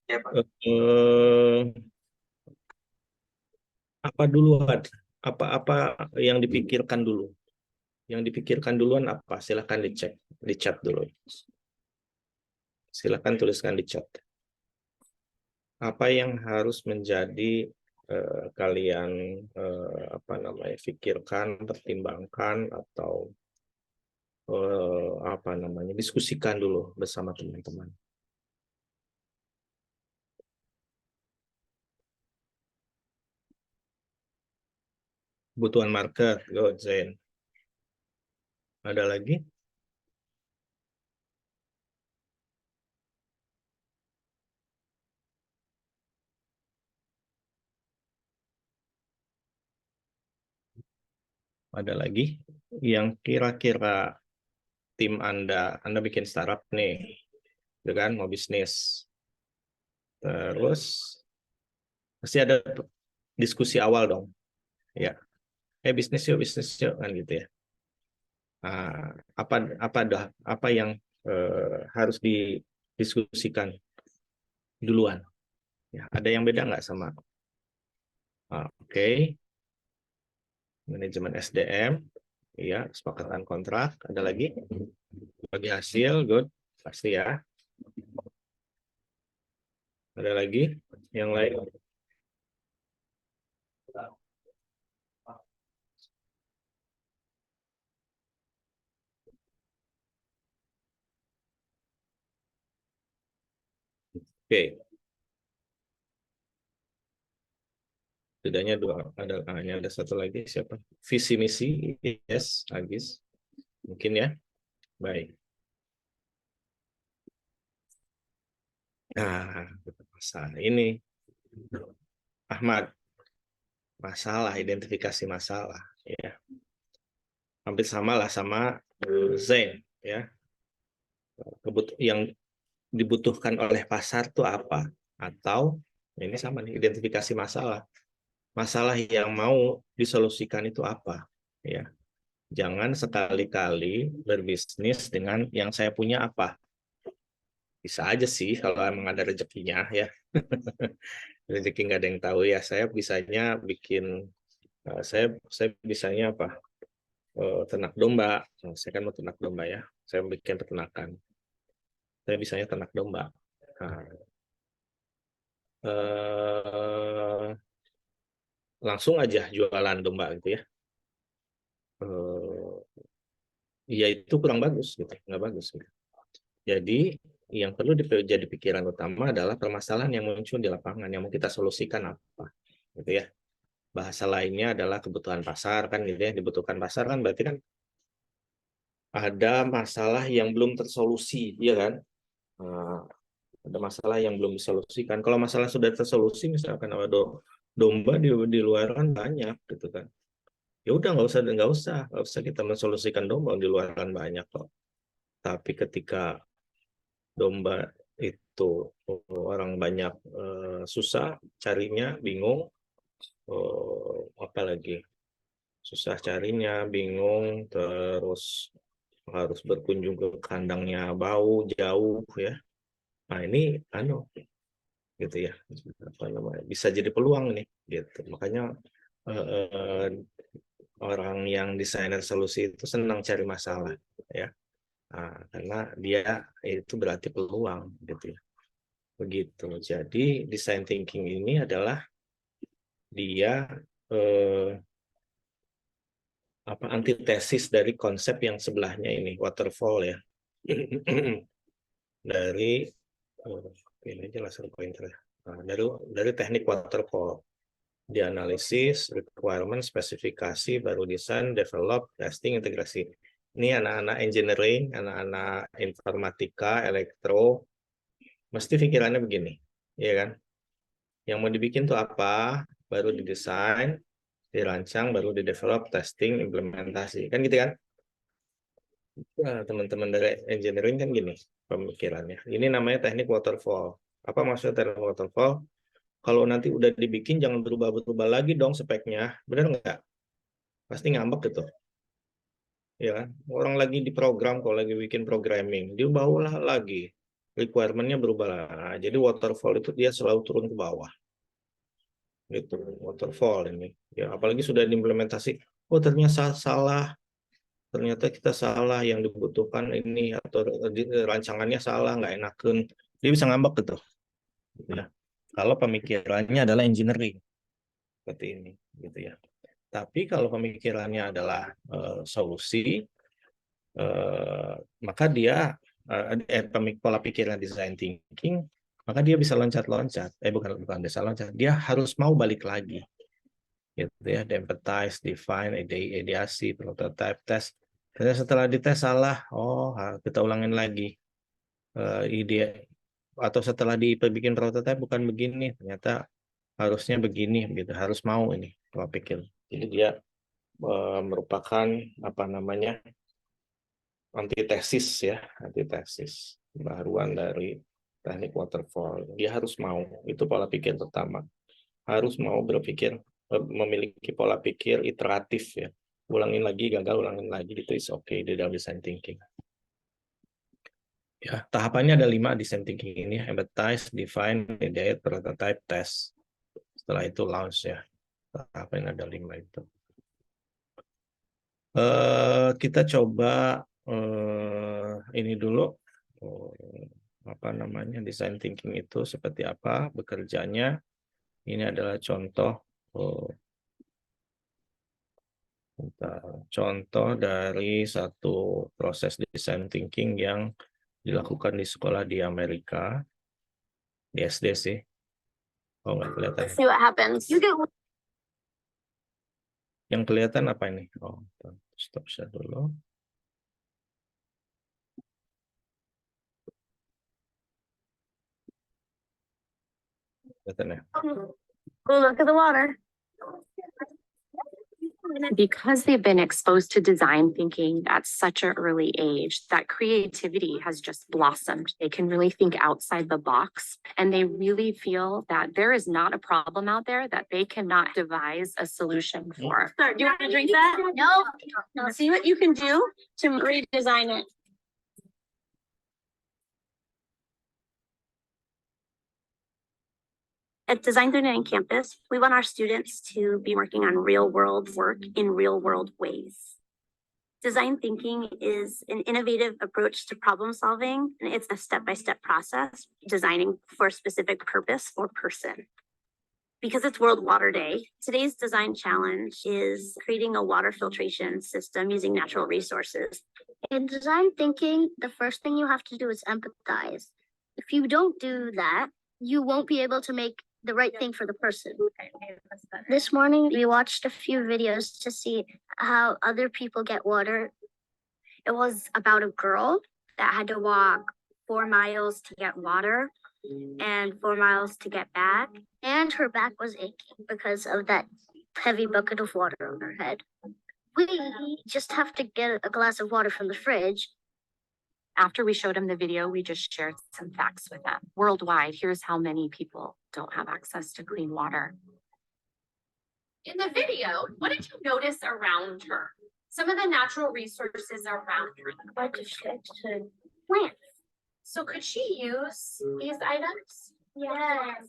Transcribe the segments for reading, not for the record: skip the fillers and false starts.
Eh, apa duluan? Apa yang dipikirkan dulu? Yang dipikirkan duluan apa? Silahkan dicek, dicat dulu. Silahkan tuliskan di chat. Apa yang harus menjadi kalian apa namanya pikirkan, pertimbangkan atau apa namanya diskusikan dulu bersama teman-teman. Kebutuhan market, go Zen. Ada lagi? Ada lagi? Yang kira-kira tim Anda bikin startup nih, gitu kan, mau bisnis. Terus pasti ada diskusi awal dong, ya. Bisnis yuk kan gitu ya. Nah, apa yang harus didiskusikan duluan? Ya, ada yang beda nggak sama? Oke, manajemen SDM, ya, kesepakatan kontrak. Ada lagi? Bagi hasil, good, pasti ya. Ada lagi? Yang lain? Oke, setidaknya dua. Ini ada satu lagi siapa? Visi misi, yes, Agis, mungkin ya. Baik. Nah, masalah ini Ahmad, masalah identifikasi masalah, ya. Hampir sama lah sama Zain, ya. Yang dibutuhkan oleh pasar itu apa? Atau ini sama nih, identifikasi masalah. Masalah yang mau disolusikan itu apa? Ya, jangan sekali-kali berbisnis dengan yang saya punya apa. Bisa aja sih kalau emang ada rezekinya ya. Rezeki nggak ada yang tahu ya. Saya bisanya bikin, saya bisanya apa? Ternak domba. Saya kan mau ternak domba ya. Saya bikin peternakan. Saya bisanya ternak domba. Nah, eh, langsung aja jualan domba gitu ya. Eh, ya itu kurang bagus gitu, nggak bagus gitu. Jadi yang perlu jadi pikiran utama adalah permasalahan yang muncul di lapangan yang mau kita solusikan apa, gitu ya. Bahasa lainnya adalah kebutuhan pasar kan gitu ya. Dibutuhkan pasar kan berarti kan ada masalah yang belum tersolusi, ya kan? Nah, ada masalah yang belum disolusikan. Kalau masalah sudah tersolusi, misalkan ada domba di luar kan banyak gitu kan. Ya udah nggak usah kita mensolusikan domba di luar kan banyak kok. Tapi ketika domba itu orang banyak susah carinya, bingung, apalagi susah carinya, bingung, terus harus berkunjung ke kandangnya bau jauh ya. Nah ini anu gitu ya, apa namanya, bisa jadi peluang nih gitu. Makanya eh, eh, orang yang desainer solusi itu senang cari masalah ya. Nah, karena dia itu berarti peluang gitu ya. Begitu. Jadi design thinking ini adalah dia eh, apa antitesis dari konsep yang sebelahnya ini waterfall ya. Dari ini aja laser pointer. Nah, dari teknik waterfall, dianalisis, requirement, spesifikasi, baru desain, develop, testing, integrasi. Ini anak-anak engineering, anak-anak informatika, elektro, mesti pikirannya begini, ya kan? Yang mau dibikin tuh apa, baru didesain, dirancang, baru di-develop, testing, implementasi. Kan gitu kan? Nah, teman-teman dari engineering kan gini pemikirannya. Ini namanya teknik waterfall. Apa maksud teknik waterfall? Kalau nanti udah dibikin jangan berubah-berubah lagi dong speknya. Benar nggak? Pasti ngambek gitu. Ya kan? Orang lagi di program, kalau lagi bikin programming, diubah lagi. requirement-nya berubah. Nah, jadi waterfall itu dia selalu turun ke bawah. Gitu, waterfall ini. Ya, apalagi sudah diimplementasi, oh ternyata salah. Ternyata kita salah, yang dibutuhkan ini atau rancangannya salah, nggak enakan. Dia bisa ngambek gitu. Ya. Kalau pemikirannya adalah engineering seperti ini, gitu ya. Tapi kalau pemikirannya adalah solusi, maka dia pola pikirnya design thinking, maka dia bisa loncat-loncat. Bukan bisa loncat, dia harus mau balik lagi. Gitu ya, empathize, define, ideasi, prototype, test. Ternyata setelah dites salah, kita ulangin lagi ide, atau setelah dibikin prototype bukan begini, ternyata harusnya begini, gitu. Harus mau ini pola pikir. Jadi dia merupakan apa namanya antitesis ya, antitesis baruan dari teknik waterfall. Dia harus mau, itu pola pikir pertama. Harus mau berpikir, memiliki pola pikir iteratif ya. Ulangin lagi, gagal, ulangin lagi, itu is okay di dalam design thinking. Ya, tahapannya ada 5 design thinking ini: empathize, define, ideate, prototype, test. Setelah itu launch ya. Tahapannya ada 5 itu. Kita coba ini dulu, apa namanya design thinking itu seperti apa bekerjanya. Ini adalah contoh dari satu proses design thinking yang dilakukan di sekolah di Amerika, di SD sih. Oh, nggak kelihatan. See what happens. Yang kelihatan apa ini? Oh, stop share dulu. Kelihatan ya? Oh, look at the water. Because they've been exposed to design thinking at such an early age, that creativity has just blossomed. They can really think outside the box, and they really feel that there is not a problem out there that they cannot devise a solution for. Do you want to drink that? No. See what you can do to redesign it. At Design 39 campus, we want our students to be working on real world work in real world ways. Design thinking is an innovative approach to problem solving, and it's a step-by-step process, designing for a specific purpose or person. Because it's World Water Day, today's design challenge is creating a water filtration system using natural resources. In design thinking, the first thing you have to do is empathize. If you don't do that, you won't be able to make the right thing for the person. This morning, we watched a few videos to see how other people get water. It was about a girl that had to walk 4 miles to get water and 4 miles to get back. And her back was aching because of that heavy bucket of water on her head. We just have to get a glass of water from the fridge. After we showed him the video, we just shared some facts with them. Worldwide, here's how many people don't have access to clean water. In the video, what did you notice around her? Some of the natural resources around her. Plants. So could she use these items? Yes.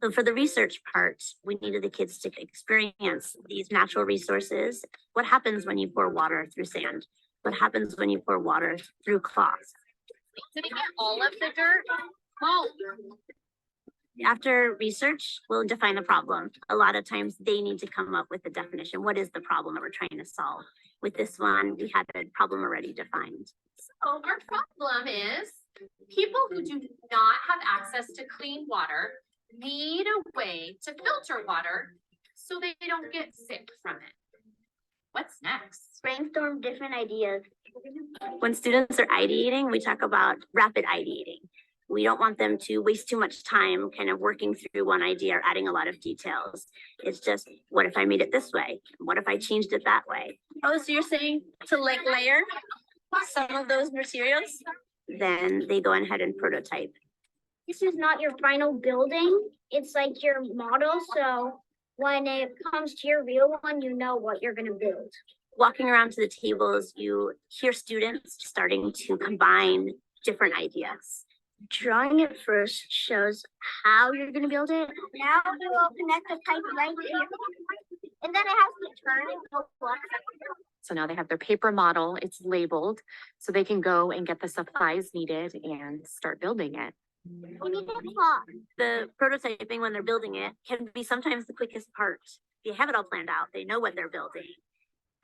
So for the research part, we needed the kids to experience these natural resources. What happens when you pour water through sand? What happens when you pour water through cloth? Did it get all of the dirt? Oh. After research, we'll define the problem. A lot of times they need to come up with a definition. What is the problem that we're trying to solve? With this one, we had a problem already defined. So our problem is people who do not have access to clean water need a way to filter water so they don't get sick from it. What's next? Brainstorm different ideas. When students are ideating, we talk about rapid ideating. We don't want them to waste too much time kind of working through one idea or adding a lot of details. It's just, what if I made it this way? What if I changed it that way? Oh, so you're saying to like layer some of those materials? Then they go ahead and prototype. This is not your final building. It's like your model. So when it comes to your real one, you know what you're going to build. Walking around to the tables, you hear students starting to combine different ideas. Drawing it first shows how you're gonna build it. Now we will connect the pipe right here. And then it has to turn and go forward. So now they have their paper model, it's labeled, so they can go and get the supplies needed and start building it. We need a clock. The prototyping when they're building it can be sometimes the quickest part. They have it all planned out. They know what they're building.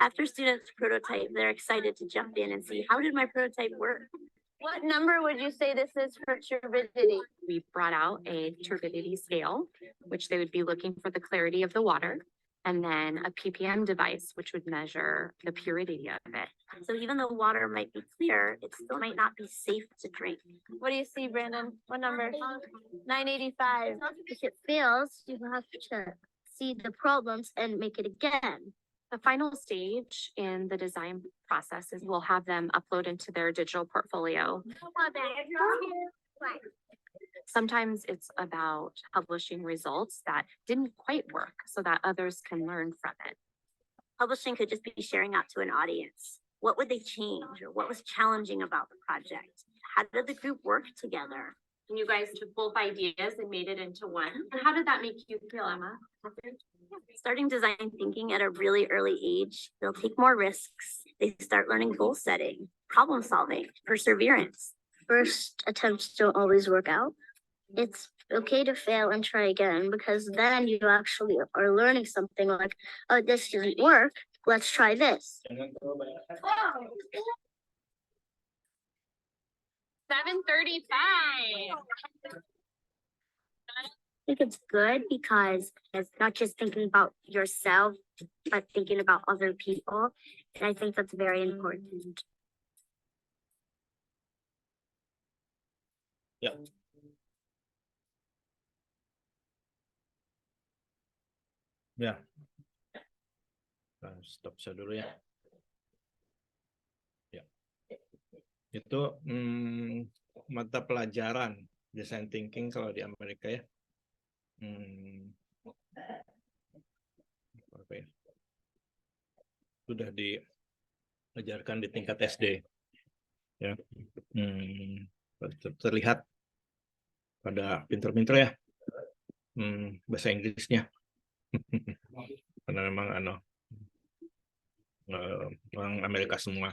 After students prototype, they're excited to jump in and see, how did my prototype work? What number would you say this is for turbidity? We brought out a turbidity scale, which they would be looking for the clarity of the water, and then a ppm device, which would measure the purity of it. So even though water might be clear, it still might not be safe to drink. What do you see, Brandon? What number? 985. If it fails, you have to see the problems and make it again. The final stage in the design process is we'll have them upload into their digital portfolio. Sometimes it's about publishing results that didn't quite work so that others can learn from it. Publishing could just be sharing out to an audience. What would they change, or what was challenging about the project? How did the group work together? And you guys took both ideas and made it into one. And how did that make you feel, Emma? Starting design thinking at a really early age, they'll take more risks. They start learning goal setting, problem solving, perseverance. First attempts don't always work out. It's okay to fail and try again, because then you actually are learning something like, oh, this didn't work. Let's try this. 7:35. I think it's good because it's not just thinking about yourself, but thinking about other people. And I think that's very important. Ya. Ya. Nah, stop saya dulu ya. Ya. Itu mata pelajaran design thinking kalau di Amerika ya. Apa ya? Sudah diajarkan di tingkat SD. Ya. Terlihat pada pinter-pinter ya. Bahasa Inggrisnya. Karena memang orang Amerika semua.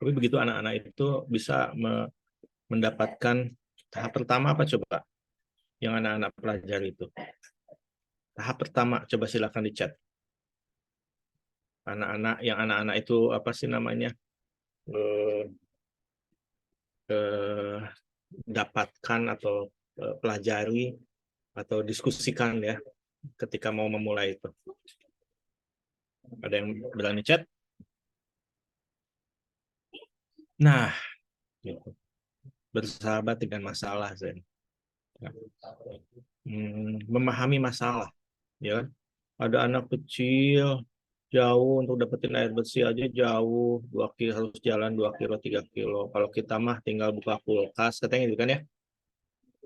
Tapi begitu anak-anak itu bisa mendapatkan tahap pertama apa coba? Yang anak-anak pelajari itu. Tahap pertama coba silakan di chat. Anak-anak itu apa sih namanya? Dapatkan atau pelajari atau diskusikan ya ketika mau memulai itu. Ada yang berani chat? Nah, gitu. Bersahabat dengan masalah, Zen. Ya. Memahami masalah, ya. Ada anak kecil jauh untuk dapetin air bersih aja jauh, 2 kilo harus jalan 2 kilo 3 kilo. Kalau kita mah tinggal buka kulkas, katanya gitu kan ya.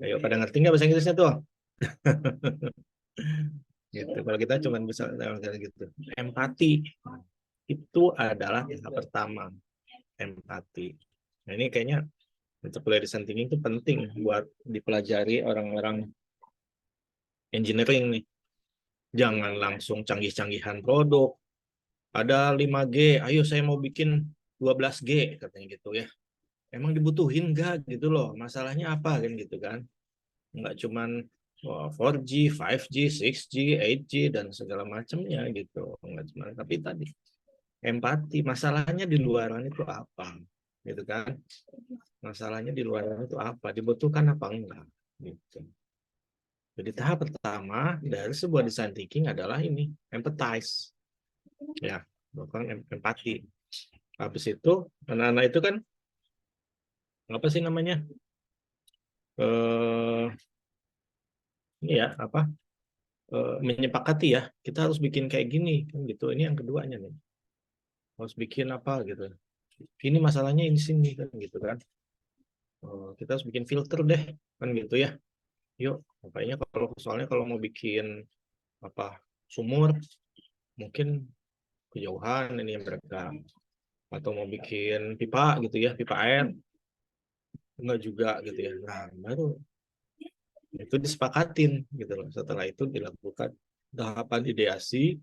Ayo pada ngerti nggak bahasa Inggrisnya tuh? Gitu. Kalau kita cuma bisa gitu. Empati itu adalah tahap pertama. Empati. Nah, ini kayaknya untuk kuliah design thinking itu penting buat dipelajari orang-orang engineering nih. Jangan langsung canggih-canggihan produk. Ada 5G, ayo saya mau bikin 12G katanya gitu ya. Emang dibutuhin nggak gitu loh? Masalahnya apa kan gitu kan? Nggak cuman 4G, 5G, 6G, 8G dan segala macamnya gitu. Nggak cuma tapi tadi empati, masalahnya di luaran itu apa? Gitu kan? Masalahnya di luaran itu apa? Dibutuhkan apa enggak? Gitu. Jadi tahap pertama dari sebuah design thinking adalah ini, empathize. Ya, bukan empati. Habis itu anak-anak itu kan apa sih namanya? Ini ya, apa? Menyepakati ya, kita harus bikin kayak gini kan gitu. Ini yang keduanya nih. Harus bikin apa gitu. Ini masalahnya ini sini kan gitu kan. Kita harus bikin filter deh kan gitu ya. Yuk, makanya soalnya kalau mau bikin apa sumur mungkin kejauhan ini mereka atau mau bikin pipa gitu ya, pipa air enggak juga gitu ya. Nah, baru itu disepakatin gitu loh. Setelah itu dilakukan tahapan ideasi,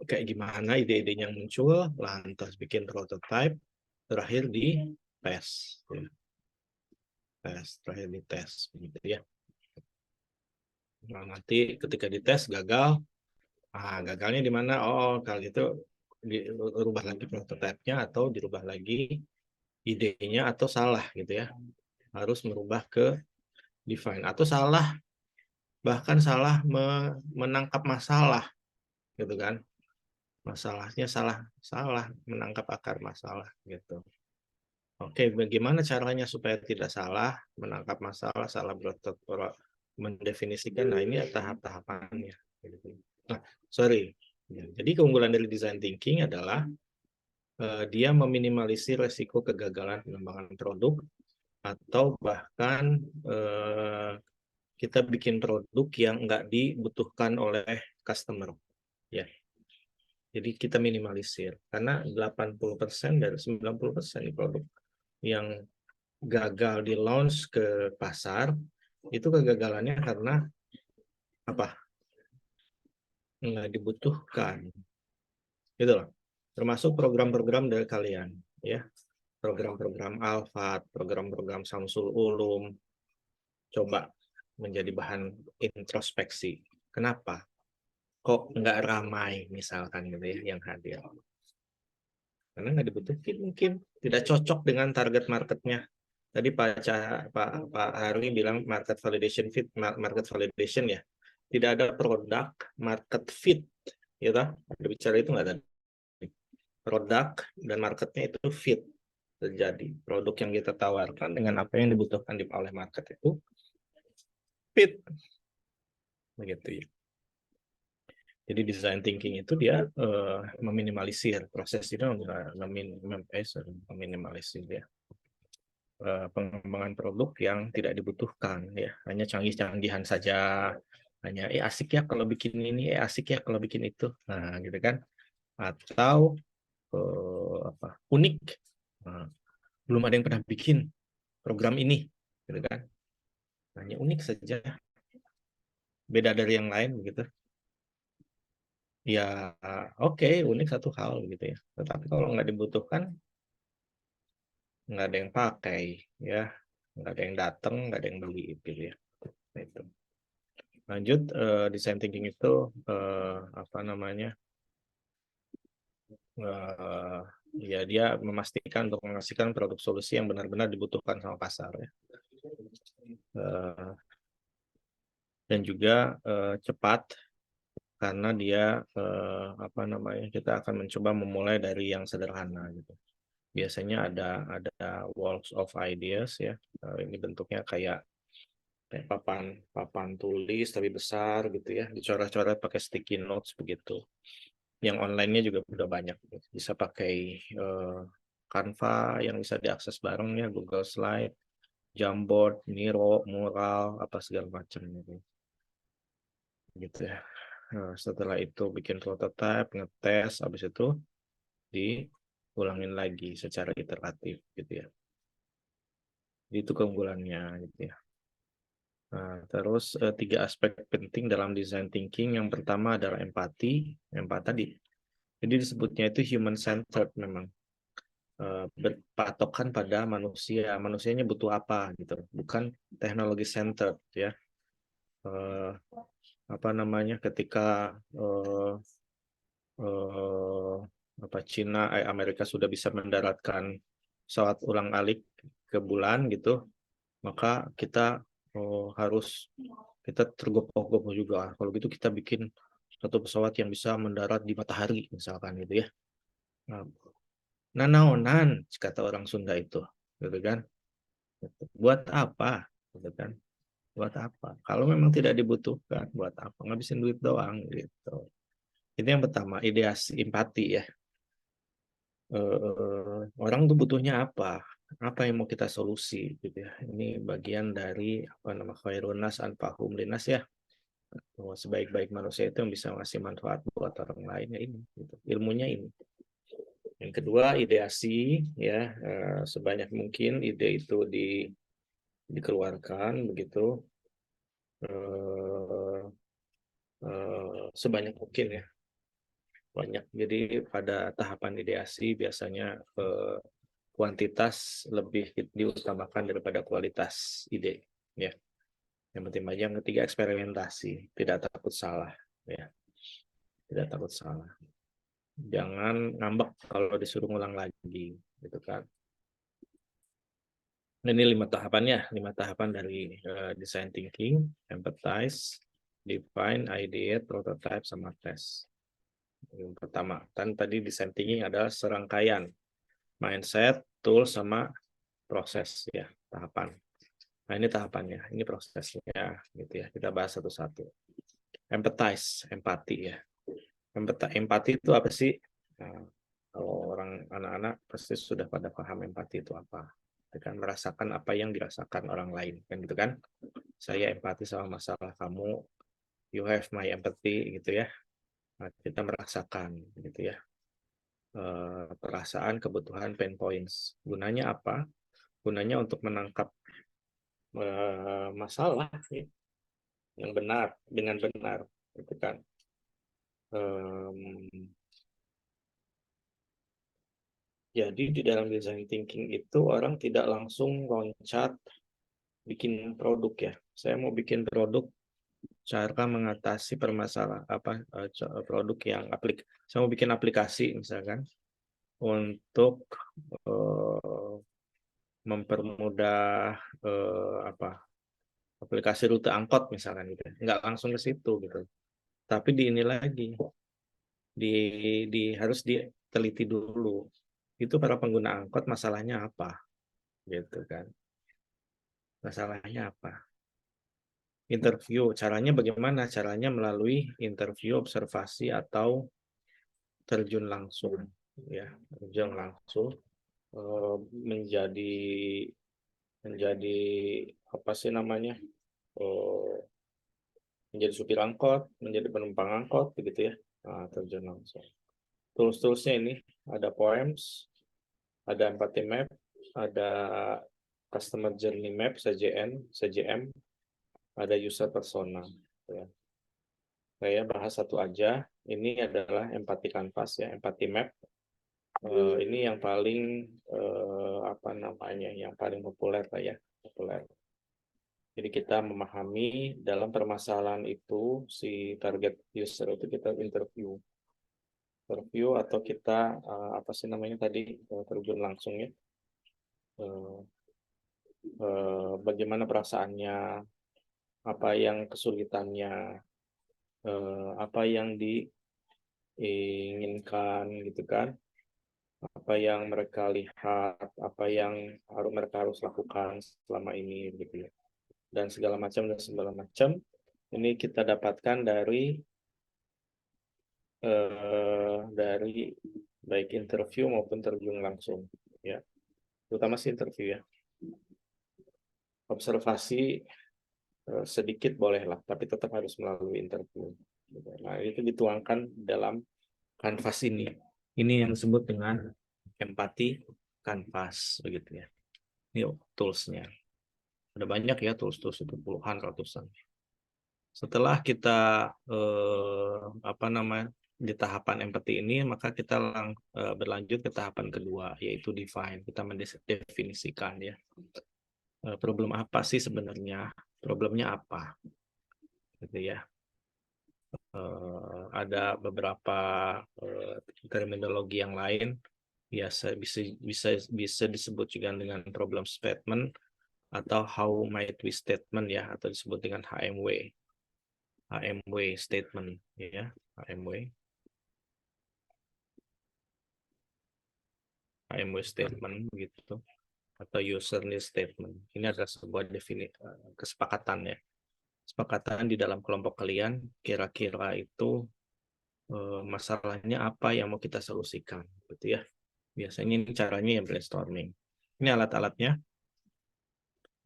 kayak gimana ide-idenya muncul, lantas bikin prototype, terakhir di tes, ya. Terakhir di tes, gitu ya. Nah, nanti ketika dites gagal, gagalnya di mana? Oh, kalau itu dirubah lagi prototipenya atau dirubah lagi idenya atau salah gitu ya. Harus merubah ke define atau salah, bahkan salah menangkap masalah gitu kan. Masalahnya salah menangkap akar masalah gitu. Oke, bagaimana caranya supaya tidak salah menangkap masalah, salah mendefinisikan? Nah, ini tahap-tahapannya. Nah, sorry. Jadi keunggulan dari design thinking adalah dia meminimalisir resiko kegagalan pengembangan produk atau bahkan kita bikin produk yang nggak dibutuhkan oleh customer. Ya. Jadi kita minimalisir karena 80% dari 90% produk yang gagal di launch ke pasar itu kegagalannya karena apa? Nggak dibutuhkan. Gitu loh. Termasuk program-program dari kalian, ya. Program-program Alphard, program-program Samsul Ulum, coba menjadi bahan introspeksi. Kenapa? Kok nggak ramai misalkan gitu ya yang hadir? Karena nggak dibutuhin mungkin, tidak cocok dengan target marketnya. Tadi Pak Harwi bilang market validation ya. Tidak ada produk market fit, gitu. Ada bicara itu nggak tadi? Produk dan marketnya itu fit terjadi. Produk yang kita tawarkan dengan apa yang dibutuhkan oleh market itu fit, begitu ya. Jadi design thinking itu dia meminimalisir proses itu, meminimalisir ya pengembangan produk yang tidak dibutuhkan ya, hanya canggih-canggihan saja, hanya asik ya kalau bikin ini, asik ya kalau bikin itu, nah gitu kan, atau unik, belum ada yang pernah bikin program ini, gitu kan, hanya unik saja, beda dari yang lain begitu. Ya oke, unik satu hal gitu ya, tetapi kalau nggak dibutuhkan nggak ada yang pakai ya, nggak ada yang datang, nggak ada yang beli gitu ya. Nah, itu lanjut, design thinking itu apa namanya, ya dia memastikan untuk menghasilkan produk solusi yang benar-benar dibutuhkan sama pasar ya. Dan juga cepat karena dia apa namanya, kita akan mencoba memulai dari yang sederhana gitu. Biasanya ada walls of ideas ya. Ini bentuknya kayak papan tulis tapi besar gitu ya, dicoret-coret pakai sticky notes begitu. Yang online-nya juga udah banyak, bisa pakai Canva yang bisa diakses bareng ya, Google Slide, Jamboard, Miro, Mural, apa segala macam gitu ya. Nah, setelah itu bikin prototype, ngetes, habis itu diulangin lagi secara iteratif gitu ya. Itu keunggulannya gitu ya. Nah, terus 3 aspek penting dalam design thinking. Yang pertama adalah empati tadi. Jadi disebutnya itu human centered memang. Berpatokan pada manusia. Manusianya butuh apa gitu. Bukan teknologi centered ya. Apa namanya, ketika Amerika sudah bisa mendaratkan pesawat ulang-alik ke bulan gitu, maka kita kita tergopoh-gopoh juga. Kalau gitu kita bikin satu pesawat yang bisa mendarat di matahari misalkan gitu ya. Nanaonan kata orang Sunda itu, gitu kan? Buat apa? Gitu kan? Buat apa? Kalau memang tidak dibutuhkan, buat apa? Ngabisin duit doang gitu. Itu yang pertama, ideasi empati ya. Orang tuh butuhnya apa? Apa yang mau kita solusi gitu ya. Ini bagian dari apa nama, khairun nas anfa'uhum linnas ya. Sebaik-baik manusia itu yang bisa ngasih manfaat buat orang lain ya ini gitu. Ilmunya ini. Yang kedua, ideasi ya, sebanyak mungkin ide itu dikeluarkan begitu sebanyak mungkin ya, banyak. Jadi pada tahapan ideasi biasanya kuantitas lebih diutamakan daripada kualitas ide, ya. Yang penting aja. Yang ketiga, eksperimentasi, tidak takut salah, ya, tidak takut salah. Jangan ngambek kalau disuruh ngulang lagi, gitu kan. Ini 5 tahapannya, 5 tahapan dari design thinking: empathize, define, ideate, prototype, sama test. Yang pertama, kan tadi design thinking adalah serangkaian mindset, tool, sama proses, ya, tahapan. Nah, ini tahapannya, ini prosesnya, gitu ya. Kita bahas satu-satu. Empathize, empati, ya. Empati itu apa sih? Nah, kalau orang anak-anak pasti sudah pada paham empati itu apa. Kan merasakan apa yang dirasakan orang lain, kan gitu kan? Saya empati sama masalah kamu, you have my empathy, gitu ya. Nah, kita merasakan, gitu ya, perasaan, kebutuhan, pain points. Gunanya apa? Gunanya untuk menangkap masalah ya, yang benar, dengan benar, gitu kan. Jadi di dalam design thinking itu orang tidak langsung loncat bikin produk ya. Saya mau bikin produk, cara mengatasi permasalahan produk yang saya mau bikin aplikasi misalkan untuk mempermudah aplikasi rute angkot misalkan gitu. Nggak langsung ke situ gitu. Tapi ini lagi harus diteliti dulu. Itu para pengguna angkot masalahnya apa, gitu kan? Masalahnya apa? Interview, caranya bagaimana? Caranya melalui interview, observasi, atau terjun langsung, ya, terjun langsung menjadi apa sih namanya? Menjadi supir angkot, menjadi penumpang angkot, begitu ya. Nah, terjun langsung. Tools-toolsnya ini ada Poems, ada Empathy Map, ada Customer Journey Map, CJM, ada User Persona. Ya. Saya bahas satu aja. Ini adalah Empathy Canvas ya, Empathy Map. Ini yang paling yang paling populer lah ya, populer. Jadi kita memahami dalam permasalahan itu si target user itu kita interview atau kita apa sih namanya tadi terjun langsung ya. Bagaimana perasaannya, apa yang kesulitannya, apa yang diinginkan gitu kan, apa yang mereka lihat, apa yang mereka harus lakukan selama ini gitu ya, dan segala macam ini kita dapatkan dari baik interview maupun terjun langsung ya, terutama sih interview ya. Observasi sedikit bolehlah, tapi tetap harus melalui interview. Nah, itu dituangkan dalam kanvas ini. Ini yang disebut dengan empati kanvas, begitu ya. Ini toolsnya. Ada banyak ya tools itu, puluhan, ratusan. Setelah kita di tahapan empati ini, maka kita berlanjut ke tahapan kedua, yaitu define. Kita mendefinisikan ya. Problem apa sih sebenarnya? Problemnya apa? Gitu ya. Ada beberapa terminologi yang lain, biasa bisa disebut juga dengan problem statement atau how might we statement ya, atau disebut dengan HMW statement ya, HMW statement gitu, atau user need statement. Ini adalah sebuah kesepakatan ya. Kesepakatan di dalam kelompok kalian, kira-kira itu masalahnya apa yang mau kita solusikan, gitu ya. Biasanya ini caranya yang brainstorming. Ini alat-alatnya: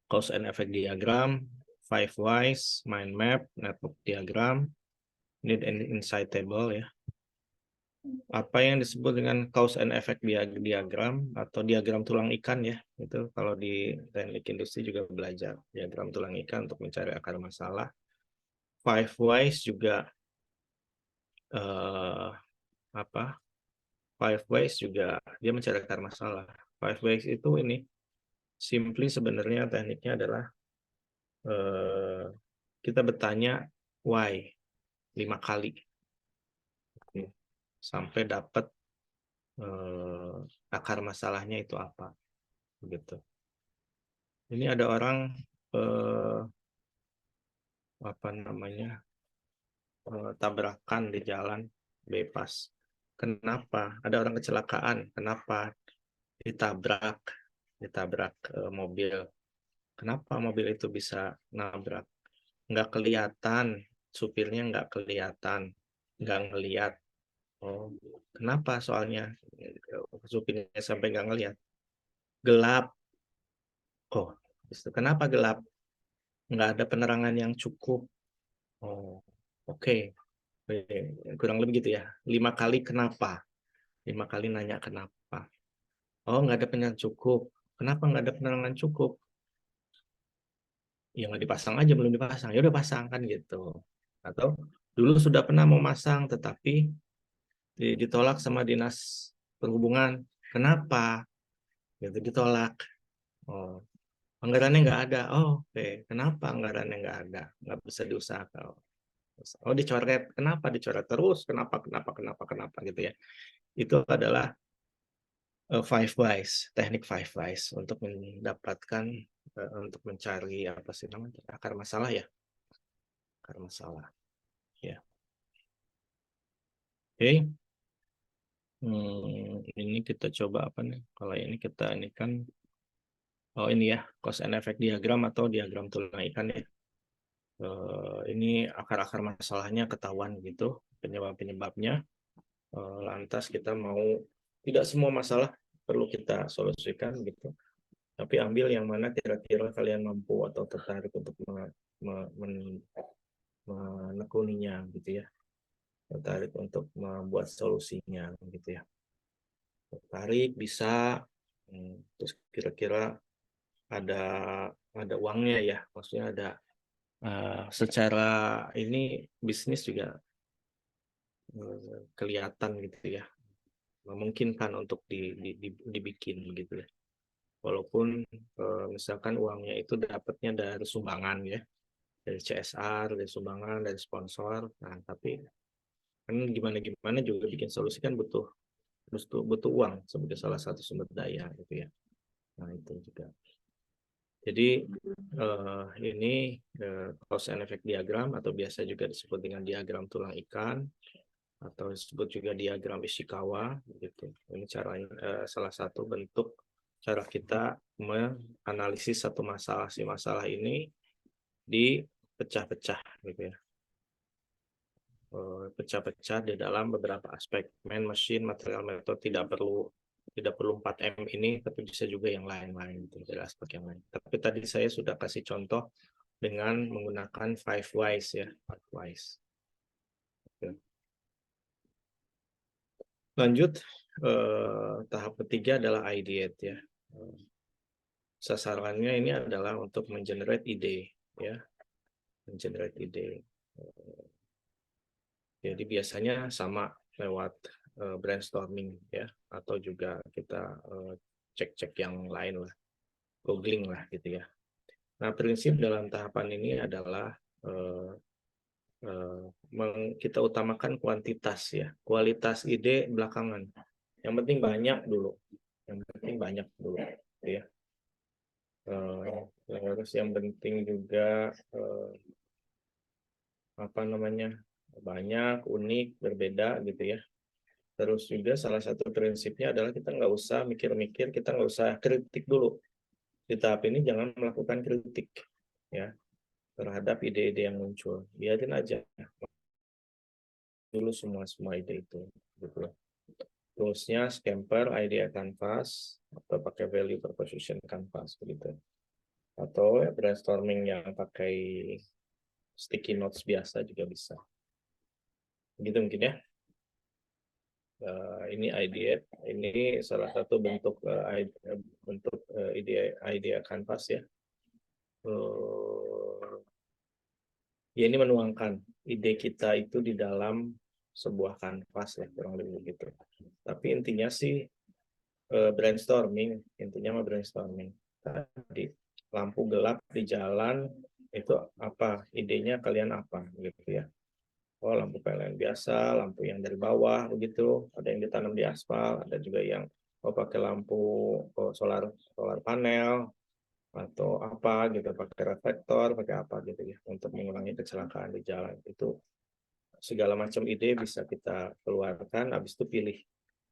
cause and effect diagram, 5 whys, mind map, network diagram, need and insight table ya. apa yang disebut dengan cause and effect diagram atau diagram tulang ikan ya. Itu kalau di teknik industri juga belajar diagram tulang ikan untuk mencari akar masalah. Five whys juga apa? Five whys juga dia mencari akar masalah. Five whys itu ini simply sebenarnya tekniknya adalah kita bertanya why 5 kali sampai dapat akar masalahnya itu apa begitu. Ini ada orang apa namanya tabrakan di jalan bebas. Kenapa? Ada orang kecelakaan. Kenapa? Ditabrak mobil. Kenapa mobil itu bisa nabrak? Nggak kelihatan, supirnya nggak kelihatan, nggak ngelihat. Oh, kenapa? Soalnya supirnya sampai nggak ngelihat. Gelap. Oh, kenapa gelap? Nggak ada penerangan yang cukup. Oh, oke. Kurang lebih gitu ya. 5 kali kenapa? 5 kali nanya kenapa. Oh, nggak ada penerangan cukup. Kenapa nggak ada penerangan cukup? Ya nggak dipasang aja, belum dipasang. Ya udah pasang kan gitu. Atau dulu sudah pernah mau masang, tetapi ditolak sama dinas perhubungan. Kenapa? Gitu ditolak. Oh, anggarannya nggak ada. Oh, oke. Kenapa anggarannya nggak ada? Nggak bisa diusahakan. Oh, dicoret. Kenapa dicoret terus? Kenapa gitu ya. Itu adalah five whys, teknik five whys untuk mendapatkan untuk mencari apa sih namanya akar masalah ya, akar masalah ya. Oke. Ini kita coba apa nih? Kalau ini kita ini kan, oh ini ya cause and effect diagram atau diagram tulang ikan ya. Ini akar-akar masalahnya ketahuan gitu, penyebab-penyebabnya. Lantas kita mau, tidak semua masalah perlu kita solusikan gitu, tapi ambil yang mana kira-kira kalian mampu atau tertarik untuk menekuninya gitu ya, tertarik untuk membuat solusinya gitu ya. Tertarik bisa, terus kira-kira ada uangnya ya, maksudnya ada secara ini bisnis juga kelihatan gitu ya, memungkinkan untuk dibikin gitu ya. Walaupun misalkan uangnya itu dapatnya dari sumbangan ya, dari CSR, dari sumbangan, dari sponsor. Nah, tapi kan gimana juga bikin solusi kan butuh uang sebagai salah satu sumber daya gitu ya. Nah, itu juga. Jadi ini cause and effect diagram atau biasa juga disebut dengan diagram tulang ikan atau disebut juga diagram Ishikawa gitu. Ini caranya salah satu bentuk cara kita menganalisis satu masalah. Si masalah ini dipecah-pecah gitu ya. Pecah-pecah di dalam beberapa aspek. Man, machine, material, metode, tidak perlu 4M ini, tapi bisa juga yang lain-lain gitu, dari aspek yang lain. Tapi tadi saya sudah kasih contoh dengan menggunakan five whys ya, five whys. Lanjut, tahap ketiga adalah ideate ya. Sasarannya ini adalah untuk mengenerate ide ya, mengenerate ide. Jadi biasanya sama lewat brainstorming ya, atau juga kita cek-cek yang lain lah, googling lah gitu ya. Nah, prinsip dalam tahapan ini adalah kita utamakan kuantitas ya, kualitas ide belakangan. Yang penting banyak dulu, gitu ya. Terus yang penting juga apa namanya, banyak, unik, berbeda gitu ya. Terus juga salah satu prinsipnya adalah kita nggak usah mikir-mikir, kita nggak usah kritik dulu. Di tahap ini jangan melakukan kritik ya terhadap ide-ide yang muncul. Biarin aja dulu semua ide itu gitu. Toolsnya Scamper, Idea Canvas, atau pakai Value Proposition Canvas begitu. Atau ya, brainstorming yang pakai sticky notes biasa juga bisa. Begitu mungkin ya. ini idea, ini salah satu bentuk idea kanvas ya. Ya ini menuangkan ide kita itu di dalam sebuah kanvas ya, kurang lebih begitu. Tapi intinya sih brainstorming, intinya mah brainstorming. Tadi lampu gelap di jalan itu apa? Idenya kalian apa gitu ya? Oh, lampu PLN biasa, lampu yang dari bawah begitu, ada yang ditanam di aspal, ada juga yang pakai lampu solar panel atau apa gitu, pakai reflektor, pakai apa gitu ya, untuk mengurangi kecelakaan di jalan. Itu segala macam ide bisa kita keluarkan, habis itu pilih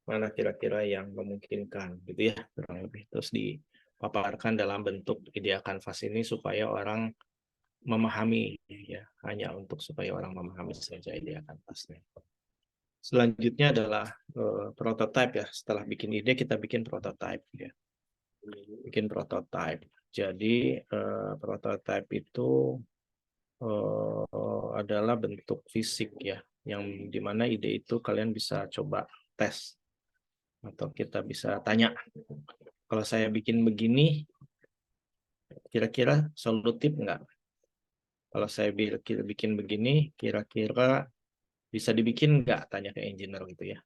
mana kira-kira yang memungkinkan gitu ya, kurang lebih. Terus dipaparkan dalam bentuk ide kanvas ini supaya orang memahami ya, hanya untuk supaya orang memahami saja ide kanvasnya. Selanjutnya adalah prototype ya. Setelah bikin ide kita bikin prototype ya. Bikin prototype. Jadi prototype itu adalah bentuk fisik ya, yang dimana ide itu kalian bisa coba tes atau kita bisa tanya, kalau saya bikin begini kira-kira solutif nggak? Kalau saya bikin begini kira-kira bisa dibikin nggak? Tanya ke engineer gitu ya.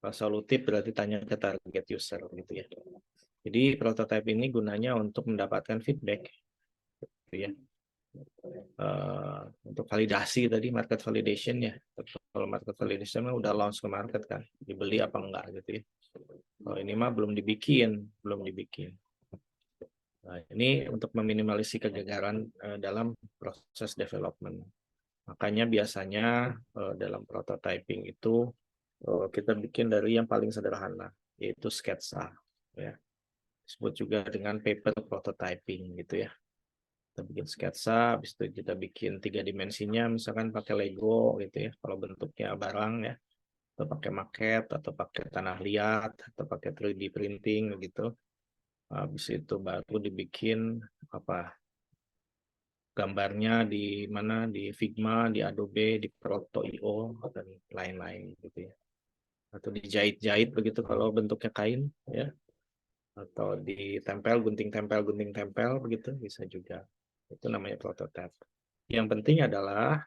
Kalau solutif berarti tanya ke target user gitu ya. Jadi prototype ini gunanya untuk mendapatkan feedback gitu ya. Untuk validasi tadi, market validation ya. Kalau market validation mah udah launch ke market kan, dibeli apa enggak gitu ya. Kalau ini mah belum dibikin. Nah, ini untuk meminimalisi kegagalan dalam proses development. Makanya biasanya dalam prototyping itu kita bikin dari yang paling sederhana, yaitu sketsa. Ya. Disebut juga dengan paper prototyping gitu ya. Kita bikin sketsa, habis itu kita bikin 3 dimensinya, misalkan pakai Lego gitu ya, kalau bentuknya barang ya, atau pakai maket, atau pakai tanah liat, atau pakai 3D printing gitu. Habis itu baru dibikin apa gambarnya di mana, di Figma, di Adobe, di Proto.io dan lain-lain gitu ya. Atau dijahit-jahit begitu kalau bentuknya kain ya. Atau ditempel, gunting tempel begitu bisa juga. Itu namanya prototype. Yang penting adalah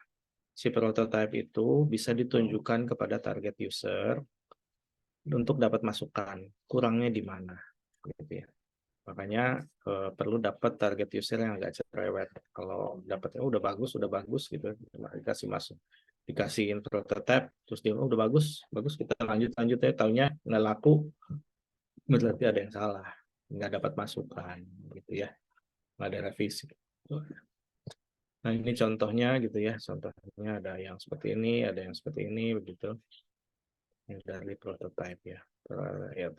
si prototype itu bisa ditunjukkan kepada target user untuk dapat masukan, kurangnya di mana gitu ya. Makanya perlu dapat target user yang agak cerewet. Kalau dapatnya udah bagus gitu, dikasih masuk, dikasihin prototype, terus dia udah bagus kita lanjut ya, taunya nggak laku, berarti ada yang salah, nggak dapat masukan gitu ya, nggak ada revisi. Nah ini contohnya gitu ya, contohnya ada yang seperti ini, ada yang seperti ini begitu. Yang dari prototype ya. Ya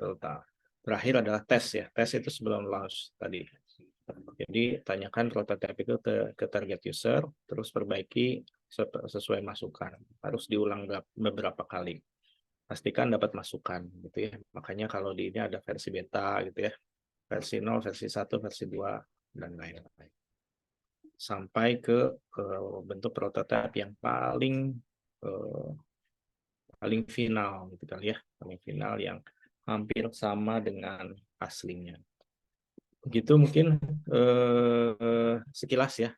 terakhir adalah tes ya. Tes itu sebelum launch tadi. Jadi tanyakan prototype itu ke target user, terus perbaiki sesuai masukan. Harus diulang beberapa kali. Pastikan dapat masukan gitu ya. Makanya kalau di ini ada versi beta gitu ya. Versi 0, versi 1, versi 2 dan lain-lain. Sampai ke bentuk prototipe yang paling final gitu kali ya, paling final yang hampir sama dengan aslinya. Begitu mungkin sekilas ya,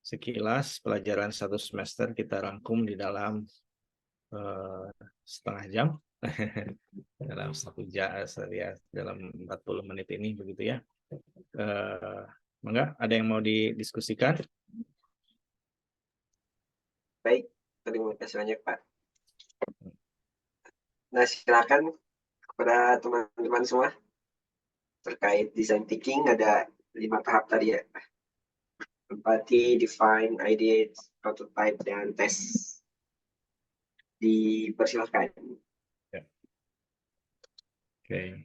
sekilas pelajaran 1 semester kita rangkum di dalam setengah jam, dalam 1 jam ya, dalam 40 menit ini begitu ya. Mangga, ada yang mau didiskusikan? Baik, terima kasih banyak Pak. Nah, silakan kepada teman-teman semua terkait design thinking ada 5 tahap tadi ya. Empati, define, ideate, prototype, dan test. Dipersilahkan. Ya. Oke.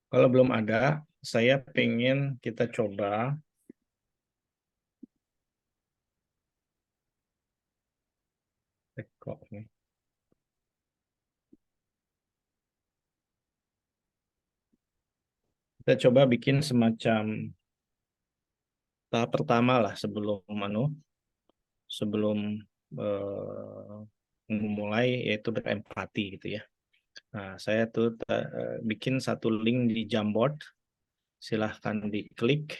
Kalau belum ada, saya pengen kita coba kita coba bikin semacam tahap pertama lah sebelum memulai, yaitu berempati gitu ya. Nah, saya tuh bikin satu link di Jamboard, silahkan diklik.